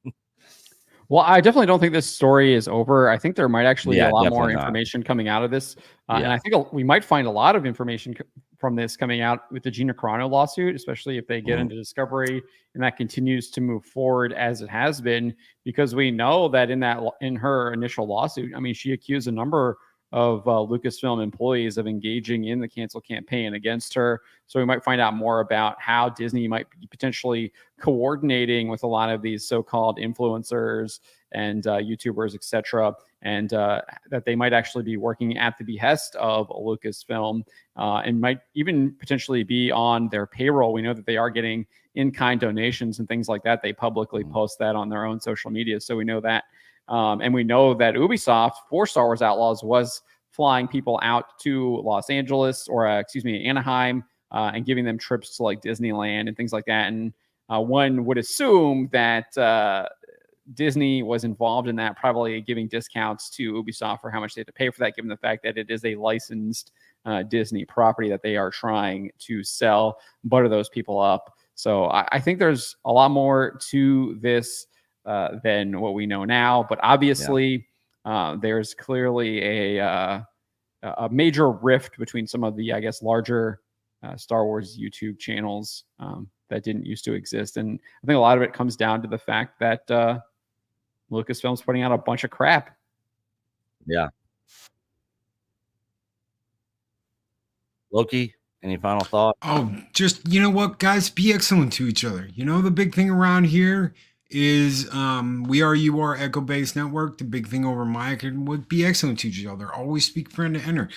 Speaker 4: Well, I definitely don't think this story is over. I think there might actually be a lot more
Speaker 2: not.
Speaker 4: information coming out of this. And I think we might find a lot of information from this coming out with the Gina Carano lawsuit, especially if they get into discovery and that continues to move forward as it has been, because we know that in her initial lawsuit, I mean, she accused a number of Lucasfilm employees of engaging in the cancel campaign against her. So we might find out more about how Disney might be potentially coordinating with a lot of these so-called influencers and YouTubers, etc., and that they might actually be working at the behest of Lucasfilm and might even potentially be on their payroll. We know that they are getting in-kind donations and things like that. They publicly post that on their own social media, so we know that. And we know that Ubisoft for Star Wars Outlaws was flying people out to Los Angeles or Anaheim and giving them trips to like Disneyland and things like that. And one would assume that Disney was involved in that, probably giving discounts to Ubisoft for how much they had to pay for that, given the fact that it is a licensed Disney property that they are trying to sell, butter those people up. So I think there's a lot more to this than what we know now, but obviously there's clearly a major rift between some of the, I guess, larger Star Wars YouTube channels that didn't used to exist, and I think a lot of it comes down to the fact that Lucasfilm's putting out a bunch of crap.
Speaker 2: Yeah. Loki, any final thought?
Speaker 3: Oh, just, you know what, guys, be excellent to each other. You know, the big thing around here is we are, you are Echo Base Network. The big thing over Mike would be excellent to each other. Always speak friend to enter.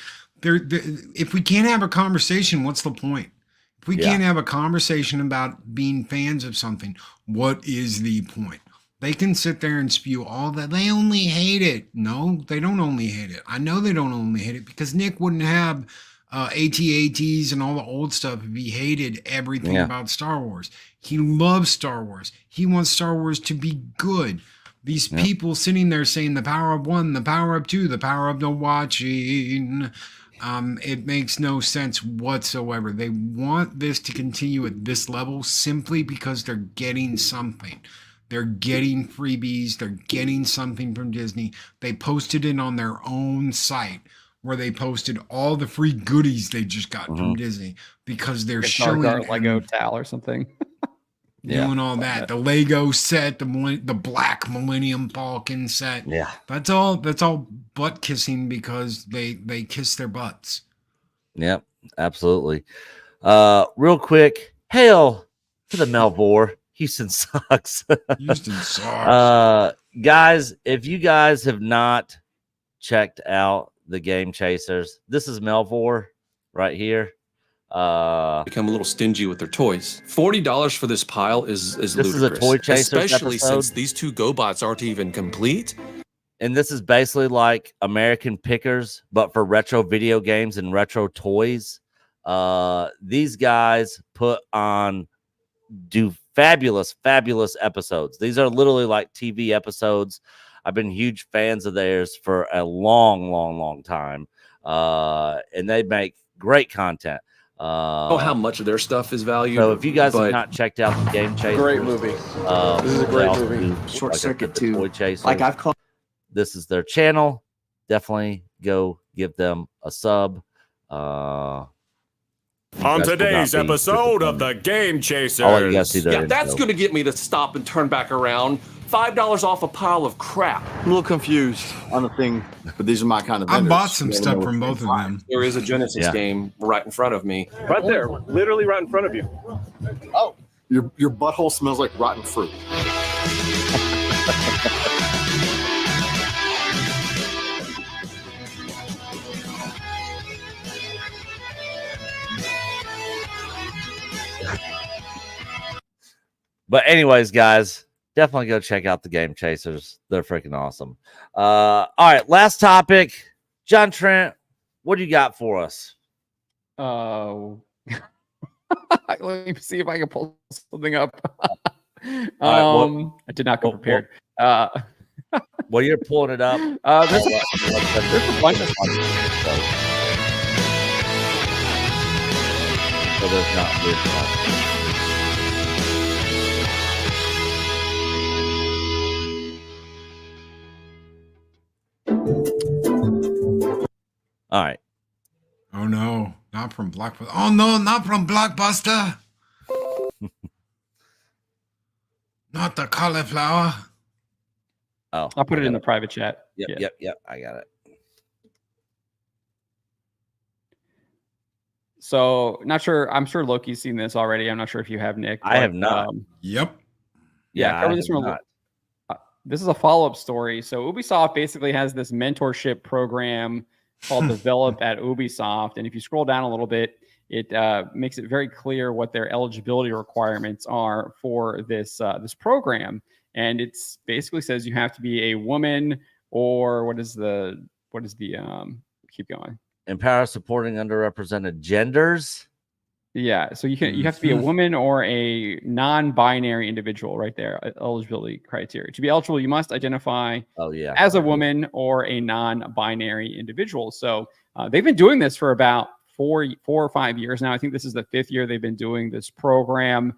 Speaker 3: If we can't have a conversation, what's the point? If we can't have a conversation about being fans of something, what is the point? They can sit there and spew all that. They only hate it. No, they don't only hate it. I know they don't only hate it because Nick wouldn't have AT-ATs and all the old stuff if he hated everything about Star Wars. He loves Star Wars. He wants Star Wars to be good. These people sitting there saying the power of one, the power of two, the power of no watching. It makes no sense whatsoever. They want this to continue at this level simply because they're getting something. They're getting freebies. They're getting something from Disney. They posted it on their own site where they posted all the free goodies they just got from Disney because they're showing
Speaker 4: Lego towel or something.
Speaker 3: Doing all that. The Lego set, the black Millennium Falcon set.
Speaker 2: Yeah.
Speaker 3: That's all butt kissing because they kiss their butts.
Speaker 2: Yep, absolutely. Real quick, hail to the Melvor. Houston sucks.
Speaker 3: Houston sucks.
Speaker 2: Guys, if you guys have not checked out the Game Chasers, this is Melvor right here.
Speaker 5: Become a little stingy with their toys. $40 for this pile is
Speaker 2: this
Speaker 5: ludicrous.
Speaker 2: is a Toy Chasers
Speaker 5: especially
Speaker 2: episode.
Speaker 5: Since these two GoBots aren't even complete.
Speaker 2: And this is basically like American Pickers, but for retro video games and retro toys. These guys do fabulous episodes. These are literally like TV episodes. I've been huge fans of theirs for a long time. And they make great content.
Speaker 5: How much of their stuff is valued.
Speaker 2: So if you guys have not checked out the Game Chasers,
Speaker 6: great movie. This is a great movie. Short Circuit 2.
Speaker 2: Toy Chasers.
Speaker 6: Like I've called.
Speaker 2: This is their channel. Definitely go give them a sub.
Speaker 7: On today's episode of the Game Chasers.
Speaker 2: I'll let you guys see their
Speaker 5: Yeah, that's going to get me to stop and turn back around. $5 off a pile of crap.
Speaker 6: I'm a little confused on the thing, but these are my kind of
Speaker 3: I
Speaker 6: vendors.
Speaker 3: bought some stuff from both of them.
Speaker 5: There is a Genesis game right in front of me.
Speaker 7: Right there, literally right in front of you.
Speaker 6: Oh, your butthole smells like rotten fruit.
Speaker 2: But anyways, guys, definitely go check out the Game Chasers. They're freaking awesome. All right, last topic. John Trent, what do you got for us?
Speaker 4: Let me see if I can pull something up.
Speaker 2: Right,
Speaker 4: I did not go prepared.
Speaker 2: Well, you're pulling it up.
Speaker 4: There's a bunch of
Speaker 2: So there's not. All right.
Speaker 3: Oh no, not from Blockbuster. Oh no, not from Blockbuster. Not the cauliflower.
Speaker 2: Oh,
Speaker 4: I'll put it in the private chat.
Speaker 2: Yep. I got it.
Speaker 4: So not sure. I'm sure Loki's seen this already. I'm not sure if you have, Nick.
Speaker 2: I have not.
Speaker 3: Yep.
Speaker 4: Yeah, cover this from. This is a follow-up story. So Ubisoft basically has this mentorship program called Develop at Ubisoft, and if you scroll down a little bit, it makes it very clear what their eligibility requirements are for this this program. And it's basically says you have to be a woman, or what is the keep going.
Speaker 2: Empower supporting underrepresented genders.
Speaker 4: Yeah, so you have to be a woman or a non-binary individual right there. Eligibility criteria. To be eligible, you must identify as a woman or a non-binary individual. So they've been doing this for about 4 or 5 years now. I think this is the 5th year they've been doing this program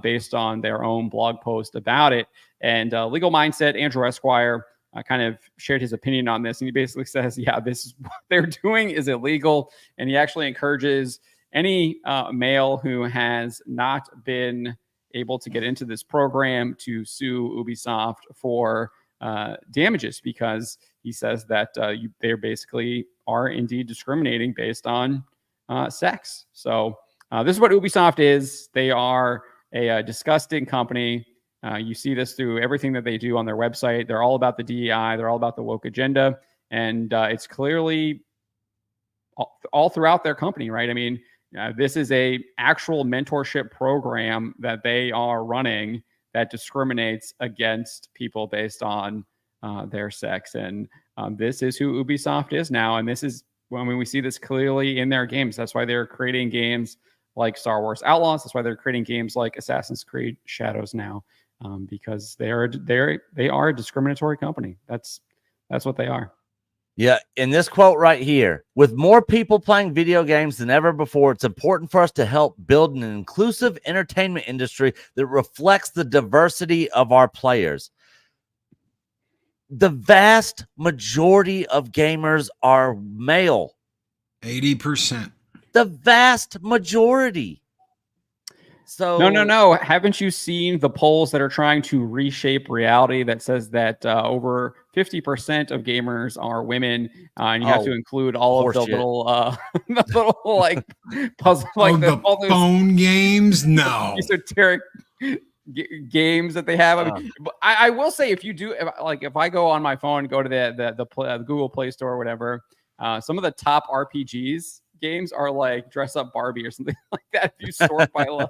Speaker 4: based on their own blog post about it. And Legal Mindset, Andrew Esquire, kind of shared his opinion on this. And he basically says, yeah, this is what they're doing is illegal. And he actually encourages any male who has not been able to get into this program to sue Ubisoft for damages, because he says that they basically are indeed discriminating based on sex. So this is what Ubisoft is. They are a disgusting company. You see this through everything that they do on their website. They're all about the DEI. They're all about the woke agenda. And it's clearly all throughout their company, right? I mean, this is a actual mentorship program that they are running that discriminates against people based on their sex. And this is who Ubisoft is now. And this is, I mean, we see this clearly in their games. That's why they're creating games like Star Wars Outlaws. That's why they're creating games like Assassin's Creed Shadows now, because they are a discriminatory company. That's what they are.
Speaker 2: Yeah, in this quote right here, with more people playing video games than ever before, it's important for us to help build an inclusive entertainment industry that reflects the diversity of our players. The vast majority of gamers are male.
Speaker 3: 80%.
Speaker 2: The vast majority. So
Speaker 4: No. Haven't you seen the polls that are trying to reshape reality that says that over 50% of gamers are women, and you have to include all of the little, the little like puzzle, like
Speaker 3: all those phone games? No,
Speaker 4: esoteric games that they have. I mean, I will say, if you do, if I go on my phone and go to the Google Play Store or whatever, some of the top RPGs games are like Dress Up Barbie or something like that. If you sort by love.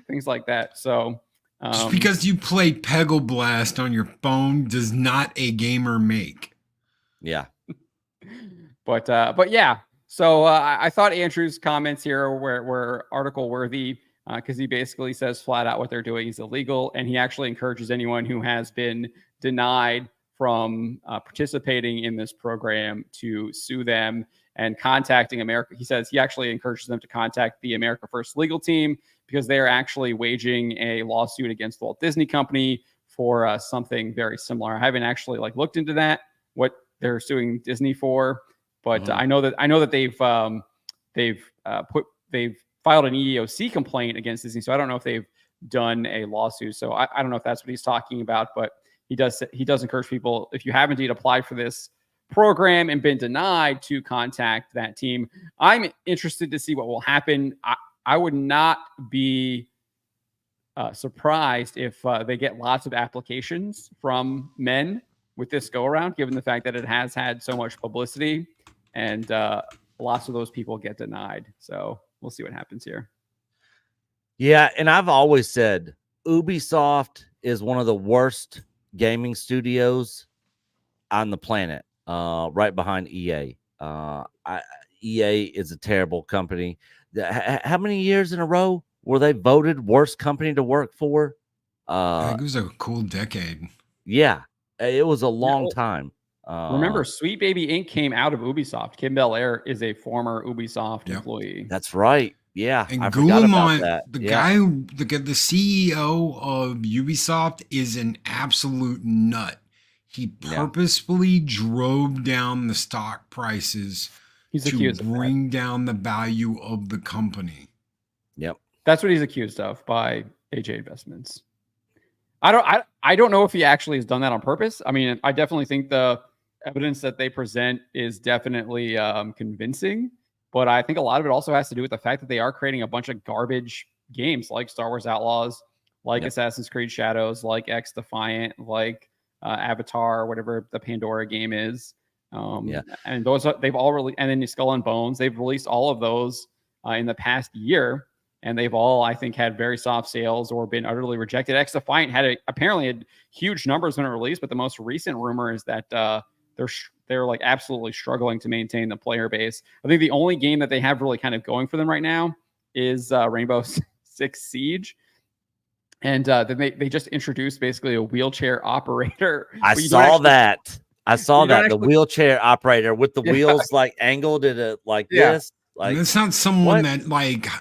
Speaker 4: Things like that. So
Speaker 3: just because you play Peggle Blast on your phone does not a gamer make.
Speaker 2: Yeah.
Speaker 4: But yeah. So I thought Andrew's comments here were article worthy, because he basically says flat out what they're doing is illegal, and he actually encourages anyone who has been denied from participating in this program to sue them and contacting America. He says he actually encourages them to contact the America First legal team, because they're actually waging a lawsuit against the Walt Disney Company for something very similar. I haven't actually looked into that, what they're suing Disney for, but I know that they've filed an EEOC complaint against Disney. So I don't know if they've done a lawsuit. So I don't know if that's what he's talking about, but he does encourage people, if you have indeed applied for this program and been denied, to contact that team. I'm interested to see what will happen. I would not be surprised if they get lots of applications from men with this go around, given the fact that it has had so much publicity, and lots of those people get denied. So we'll see what happens here.
Speaker 2: Yeah, and I've always said Ubisoft is one of the worst gaming studios on the planet, right behind EA. EA is a terrible company. How many years in a row were they voted worst company to work for?
Speaker 3: I think it was a cool decade.
Speaker 2: Yeah, it was a long time.
Speaker 4: Remember, Sweet Baby Inc. came out of Ubisoft. Kim Bel-Air is a former Ubisoft employee.
Speaker 2: That's right. Yeah,
Speaker 3: and
Speaker 2: I forgot about that.
Speaker 3: The guy, the CEO of Ubisoft, is an absolute nut. He purposefully drove down the stock prices to bring down the value of the company.
Speaker 2: Yep.
Speaker 4: That's what he's accused of by AJ Investments. I don't know if he actually has done that on purpose. I mean, I definitely think the evidence that they present is definitely convincing. But I think a lot of it also has to do with the fact that they are creating a bunch of garbage games like Star Wars Outlaws, like Assassin's Creed Shadows, like X Defiant, like Avatar, whatever the Pandora game is. And they've all released, and then Skull and Bones, they've released all of those in the past year, and they've all, I think, had very soft sales or been utterly rejected. X Defiant apparently had huge numbers when it released, but the most recent rumor is that they're like absolutely struggling to maintain the player base. I think the only game that they have really kind of going for them right now is Rainbow Six Siege. And then they just introduced basically a wheelchair operator.
Speaker 2: I saw that. The wheelchair operator with the wheels like angled at it like this. Like,
Speaker 3: that's not someone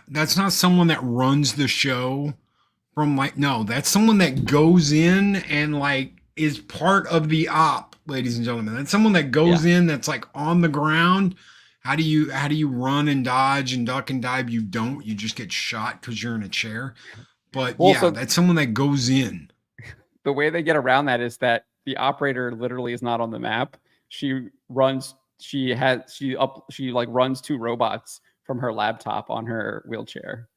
Speaker 3: that's not someone that runs the show from that's someone that goes in and like is part of the op, ladies and gentlemen. That's someone that goes in that's like on the ground. How do you run and dodge and duck and dive? You don't. You just get shot because you're in a chair. But so that's someone that goes in.
Speaker 4: The way they get around that is that the operator literally is not on the map. She runs 2 robots from her laptop on her wheelchair.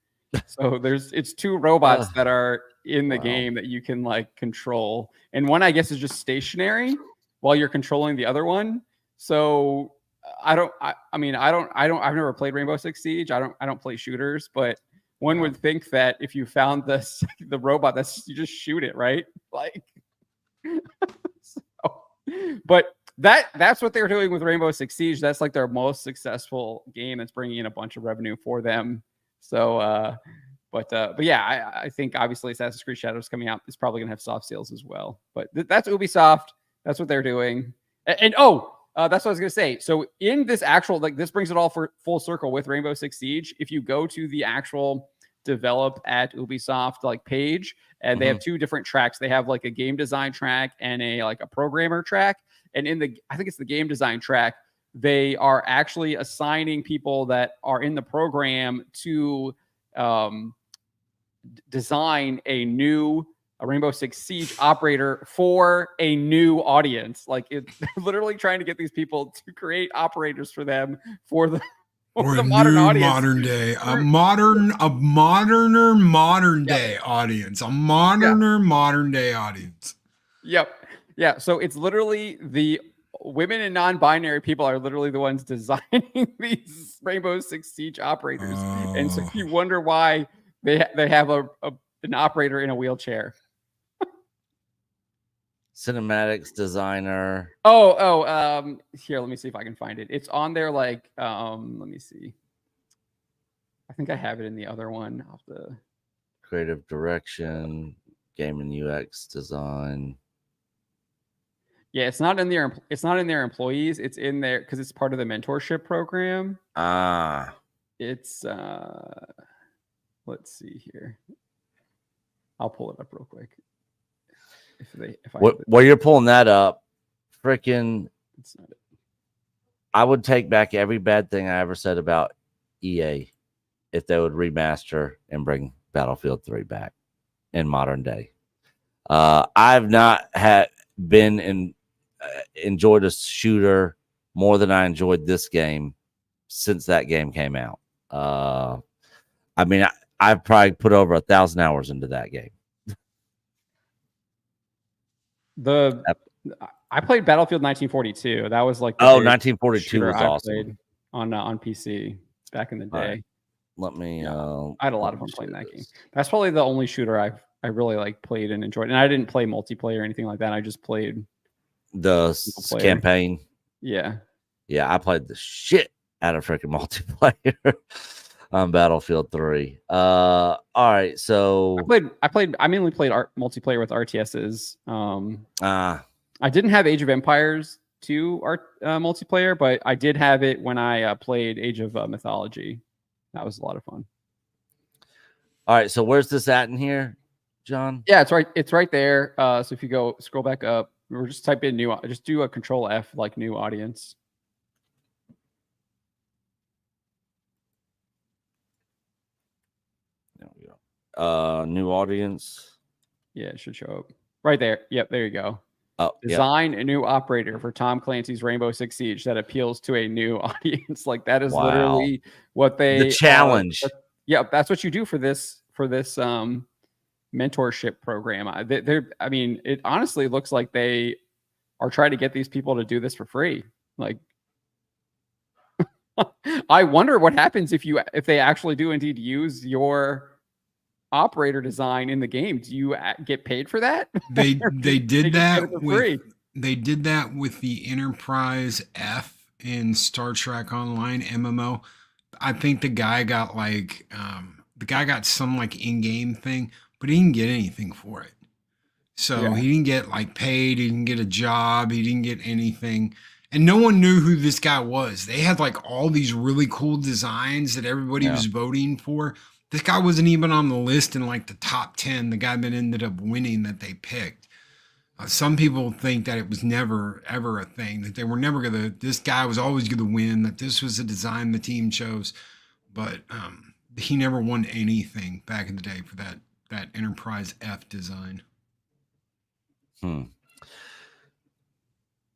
Speaker 4: So it's 2 robots that are in the game that you can like control. And one, I guess, is just stationary while you're controlling the other one. So I've never played Rainbow Six Siege. I don't play shooters, but one would think that if you found the robot, you just shoot it, right? Like, but that's what they're doing with Rainbow Six Siege. That's like their most successful game. That's bringing in a bunch of revenue for them. So, but yeah, I think obviously Assassin's Creed Shadows coming out is probably gonna have soft sales as well. But that's Ubisoft. That's what they're doing. And that's what I was gonna say. So in this actual, like, this brings it all for full circle with Rainbow Six Siege. If you go to the actual develop at Ubisoft like page, and they have 2 different tracks. They have like a game design track and a programmer track. And I think it's the game design track, they are actually assigning people that are in the program to design a Rainbow Six Siege operator for a new audience. Like, they're literally trying to get these people to create operators for them for the modern audience.
Speaker 3: Modern day, a moderner modern day audience, a moderner modern day audience.
Speaker 4: Yep. Yeah. So it's literally the women and non-binary people are literally the ones designing these Rainbow Six Siege operators. And so you wonder why they have an operator in a wheelchair.
Speaker 2: Cinematics designer.
Speaker 4: Here, let me see if I can find it. It's on there. Like, let me see. I think I have it in the other one.
Speaker 2: Creative direction, game and UX design.
Speaker 4: Yeah, it's not in their employees. It's in there because it's part of the mentorship program. It's let's see here. I'll pull it up real quick.
Speaker 2: While you're pulling that up, freaking, I would take back every bad thing I ever said about EA if they would remaster and bring Battlefield 3 back in modern day. I've not enjoyed a shooter more than I enjoyed this game since that game came out. I mean, I've probably put over 1,000 hours into that game.
Speaker 4: I played Battlefield 1942. That was like
Speaker 2: 1942 was awesome
Speaker 4: on PC back in the day.
Speaker 2: Right. Let me.
Speaker 4: I had a lot of fun playing that game. That's probably the only shooter I really like played and enjoyed. And I didn't play multiplayer or anything like that. I just played
Speaker 2: the campaign.
Speaker 4: Yeah.
Speaker 2: I played the shit out of freaking multiplayer on Battlefield 3. All right, so
Speaker 4: I mainly played multiplayer with RTSs. I didn't have Age of Empires 2 multiplayer, but I did have it when I played Age of Mythology. That was a lot of fun.
Speaker 2: All right, so where's this at in here, John?
Speaker 4: Yeah, it's right there. So if you scroll back up, or just type in new, just do a Control F, like new audience.
Speaker 2: There we go. New audience.
Speaker 4: Yeah, it should show up right there. Yep, there you go.
Speaker 2: Oh, yeah.
Speaker 4: Design a new operator for Tom Clancy's Rainbow Six Siege that appeals to a new audience. Like that is
Speaker 2: Wow.
Speaker 4: literally what they
Speaker 2: The challenge.
Speaker 4: yeah, that's what you do for this mentorship program. I mean, it honestly looks like they are trying to get these people to do this for free. Like, I wonder what happens if they actually do indeed use your operator design in the game. Do you get paid for that?
Speaker 3: They did that
Speaker 4: free.
Speaker 3: They did that with the Enterprise F in Star Trek Online MMO. I think the guy got some like in-game thing, but he didn't get anything for it. So he didn't get like paid, he didn't get a job, he didn't get anything. And no one knew who this guy was. They had like all these really cool designs that everybody was voting for. This guy wasn't even on the list in like the top 10, the guy that ended up winning that they picked. Some people think that it was never, ever a thing, that they were never going to, this guy was always going to win, that this was a design the team chose. But he never won anything back in the day for that Enterprise F design.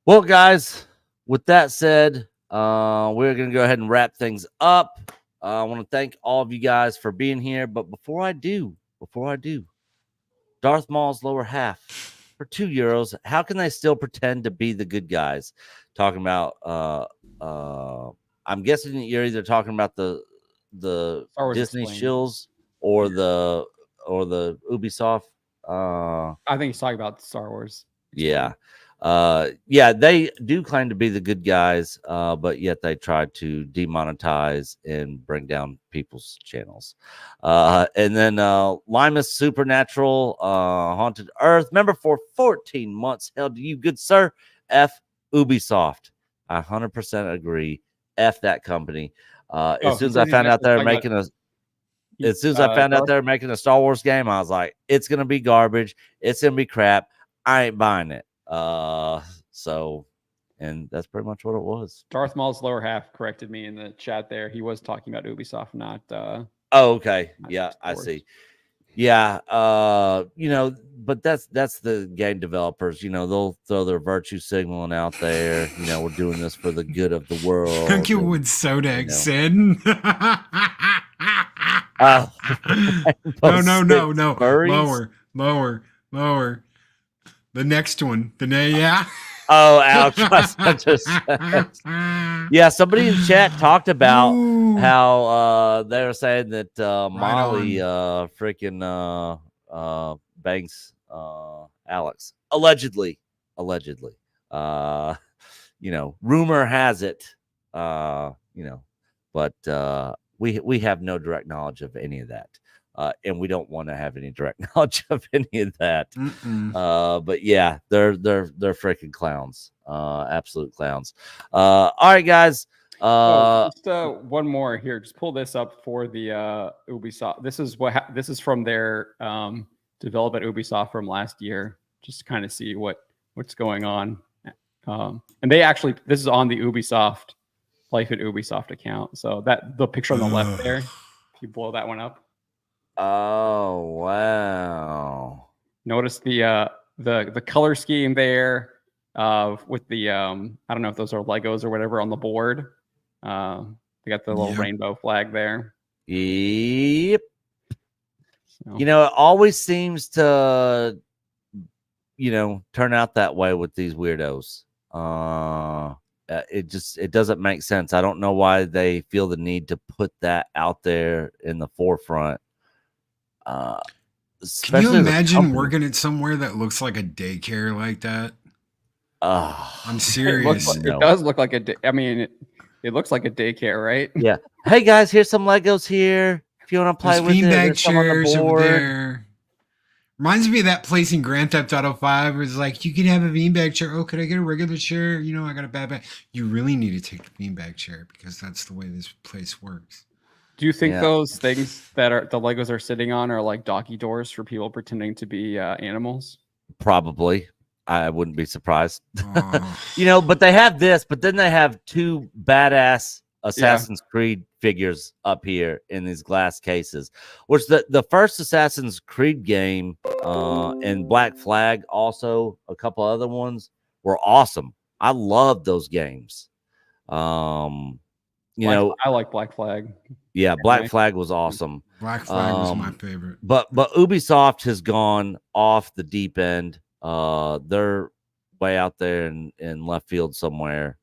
Speaker 2: Well, guys, with that said, we're going to go ahead and wrap things up. I want to thank all of you guys for being here. But before I do, Darth Maul's lower half for €2. How can they still pretend to be the good guys? Talking about, I'm guessing you're either talking about the Disney shills or the Ubisoft.
Speaker 4: I think he's talking about Star Wars.
Speaker 2: Yeah. They do claim to be the good guys, but yet they try to demonetize and bring down people's channels. And then Limus Supernatural, Haunted Earth, member for 14 months. Hell to you, good sir. F Ubisoft. I 100% agree. F that company. As soon as I found out they're making a Star Wars game, I was like, it's gonna be garbage. It's gonna be crap. I ain't buying it. And that's pretty much what it was.
Speaker 4: Darth Maul's lower half corrected me in the chat there. He was talking about Ubisoft, not
Speaker 2: okay. Yeah, I see. Yeah, but that's the game developers, they'll throw their virtue signaling out there, we're doing this for the good of the world.
Speaker 3: Thank you, what Sodak said. No. Lower. The next one.
Speaker 2: Oh, ouch. Yeah, somebody in chat talked about how they were saying that Molly freaking bangs Alex. Allegedly. Rumor has it, but we have no direct knowledge of any of that. And we don't want to have any direct knowledge of any of that. But yeah, they're freaking clowns. Absolute clowns. All right, guys.
Speaker 4: Just one more here. Just pull this up for the Ubisoft. This is from their develop at Ubisoft from last year. Just to kind of see what's going on. And they actually, this is on the Ubisoft Life at Ubisoft account. So that the picture on the left there, if you blow that one up.
Speaker 2: Oh wow!
Speaker 4: Notice the color scheme there, with the I don't know if those are Legos or whatever on the board. They got the little rainbow flag there.
Speaker 2: Yep. So. It always seems to, turn out that way with these weirdos. It doesn't make sense. I don't know why they feel the need to put that out there in the forefront.
Speaker 3: Can you imagine working at somewhere that looks like a daycare like that? I'm serious.
Speaker 4: It does look like it looks like a daycare, right?
Speaker 2: Yeah. Hey guys, here's some Legos here. If you want to play with it,
Speaker 3: beanbag chairs over there. Reminds me of that place in Grand Theft Auto 5 where it's like, you can have a beanbag chair. Oh, could I get a regular chair? I got a bad back. You really need to take the beanbag chair because that's the way this place works.
Speaker 4: Do you think those things that are the Legos are sitting on are like doggy doors for people pretending to be animals?
Speaker 2: Probably. I wouldn't be surprised. But they have this, but then they have two badass Assassin's Creed figures up here in these glass cases, which the first Assassin's Creed game and Black Flag, also a couple other ones, were awesome. I love those games.
Speaker 4: I like Black Flag.
Speaker 2: Yeah, Black Flag was awesome.
Speaker 3: Black Flag was my favorite.
Speaker 2: But Ubisoft has gone off the deep end. They're way out there in left field somewhere.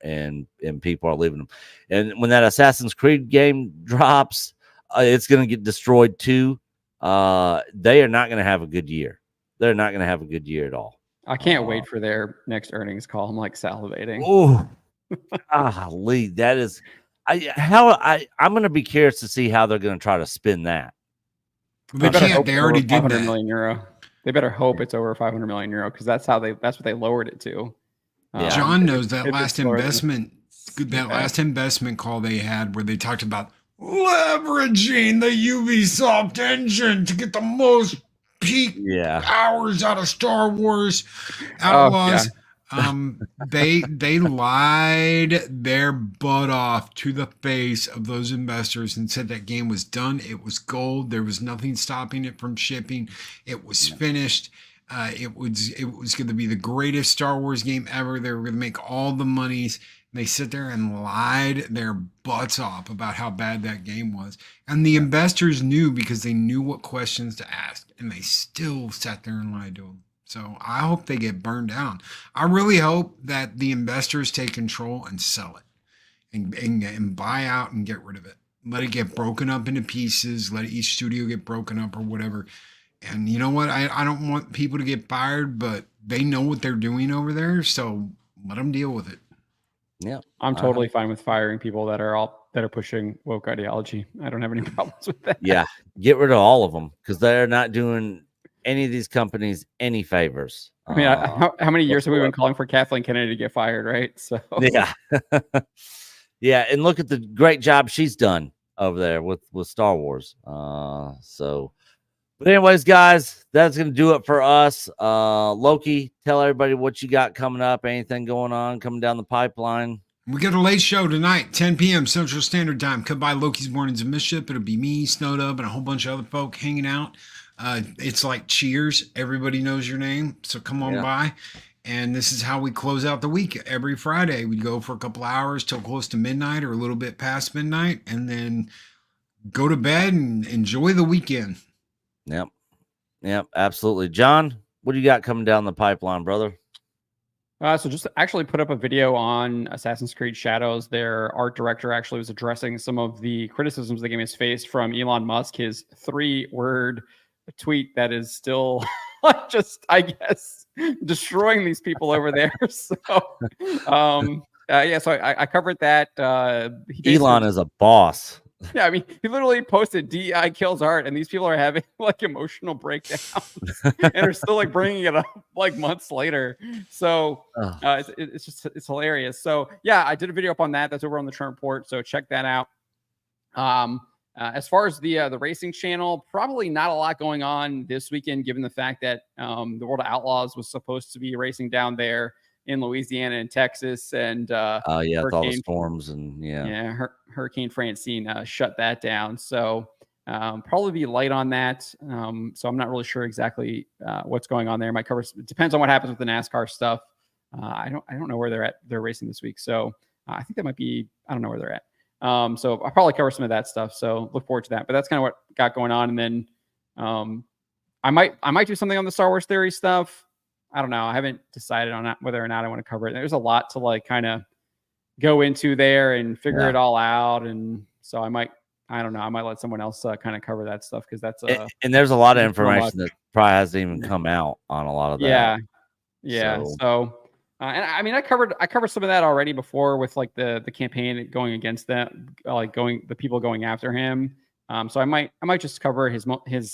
Speaker 2: And people are leaving them. And when that Assassin's Creed game drops, it's going to get destroyed too. They are not going to have a good year. They're not going to have a good year at all.
Speaker 4: I can't wait for their next earnings call. I'm like salivating.
Speaker 2: Oh, golly, that is. I'm going to be curious to see how they're going to try to spin that.
Speaker 3: They can't. They already did that.
Speaker 4: €100 million. They better hope it's over €500 million because that's what they lowered it to.
Speaker 3: John knows that last investment call they had where they talked about leveraging the Ubisoft engine to get the most peak hours out of Star Wars Outlaws. They lied their butt off to the face of those investors and said that game was done. It was gold. There was nothing stopping it from shipping. It was finished. It was going to be the greatest Star Wars game ever. They were going to make all the monies. They sit there and lied their butts off about how bad that game was. And the investors knew because they knew what questions to ask. And they still sat there and lied to them. So I hope they get burned down. I really hope that the investors take control and sell it and buy out and get rid of it. Let it get broken up into pieces. Let each studio get broken up or whatever. And you know what? I don't want people to get fired, but they know what they're doing over there. So let them deal with it.
Speaker 2: Yeah,
Speaker 4: I'm totally fine with firing people that are pushing woke ideology. I don't have any problems with that.
Speaker 2: Yeah, get rid of all of them because they're not doing any of these companies any favors.
Speaker 4: I mean, how many years have we been calling for Kathleen Kennedy to get fired, right? So
Speaker 2: yeah, yeah, and look at the great job she's done over there with Star Wars. But anyways, guys, that's going to do it for us. Loki, tell everybody what you got coming up. Anything going on coming down the pipeline?
Speaker 3: We got a late show tonight, 10 p.m. Central Standard Time. Come by Loki's Mornings of Mischief. It'll be me, Snowdub, and a whole bunch of other folk hanging out. It's like Cheers. Everybody knows your name, so come on by. And this is how we close out the week. Every Friday, we go for a couple hours till close to midnight or a little bit past midnight, and then go to bed and enjoy the weekend.
Speaker 2: Yep, absolutely. John, what do you got coming down the pipeline, brother?
Speaker 4: So just actually put up a video on Assassin's Creed Shadows. Their art director actually was addressing some of the criticisms the game has faced from Elon Musk, his 3-word tweet that is still just, I guess, destroying these people over there. So, so I covered that.
Speaker 2: Elon is a boss.
Speaker 4: Yeah, I mean, he literally posted DEI kills art, and these people are having like emotional breakdowns and are still like bringing it up like months later. So it's hilarious. So yeah, I did a video up on that. That's over on the Trent Report. So check that out. As far as the racing channel, probably not a lot going on this weekend, given the fact that the World of Outlaws was supposed to be racing down there in Louisiana and Texas, and
Speaker 2: all the storms and
Speaker 4: Hurricane Francine shut that down. So probably be light on that. So I'm not really sure exactly what's going on there. Might cover. It depends on what happens with the NASCAR stuff. I don't know where they're at. They're racing this week, so I think that might be. I don't know where they're at. So I'll probably cover some of that stuff. So look forward to that. But that's kind of what got going on. And then I might do something on the Star Wars theory stuff. I don't know. I haven't decided on whether or not I want to cover it. There's a lot to like kind of go into there and figure it all out. And so I might let someone else kind of cover that stuff because that's
Speaker 2: and there's a lot of information that probably hasn't even come out on a lot of that.
Speaker 4: Yeah. So and I mean, I covered some of that already before with like the campaign going against them, like the people going after him. So I might just cover his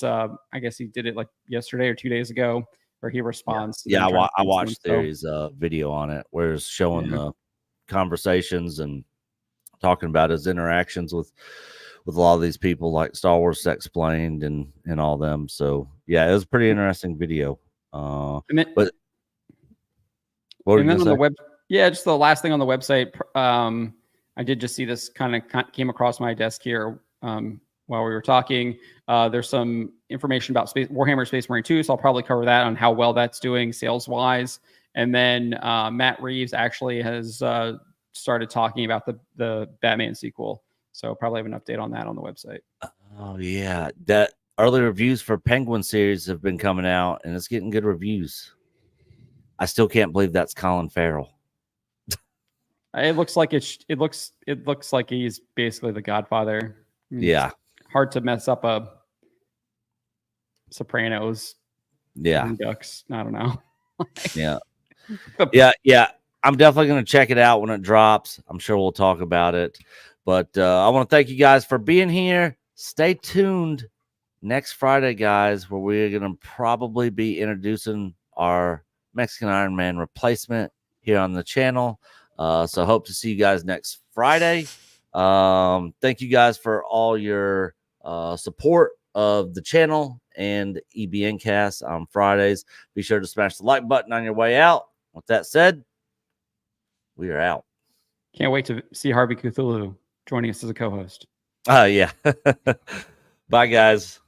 Speaker 4: I guess he did it like yesterday or 2 days ago, where he responds.
Speaker 2: Yeah, I watched Theory's video on it, where it's showing the conversations and talking about his interactions with a lot of these people, like Star Wars Explained and all them. So yeah, it was a pretty interesting video. On the web, just the last thing on the website.
Speaker 4: I did just see this kind of came across my desk here while we were talking. There's some information about Warhammer Space Marine 2, so I'll probably cover that on how well that's doing sales-wise. And then Matt Reeves actually has started talking about the Batman sequel. So probably have an update on that on the website.
Speaker 2: Oh, yeah. That early reviews for Penguin series have been coming out, and it's getting good reviews. I still can't believe that's Colin Farrell.
Speaker 4: It looks like it looks like he's basically the Godfather.
Speaker 2: Yeah.
Speaker 4: It's hard to mess up a Sopranos.
Speaker 2: Yeah.
Speaker 4: Ducks. I don't know.
Speaker 2: Yeah. Yeah. I'm definitely going to check it out when it drops. I'm sure we'll talk about it. But I want to thank you guys for being here. Stay tuned next Friday, guys, where we're going to probably be introducing our Mexican Ironman replacement here on the channel. So hope to see you guys next Friday. Thank you guys for all your support of the channel and EBN Cast on Fridays. Be sure to smash the like button on your way out. With that said, we are out.
Speaker 4: Can't wait to see Harvey Cthulhu joining us as a co-host.
Speaker 2: Yeah. Bye, guys.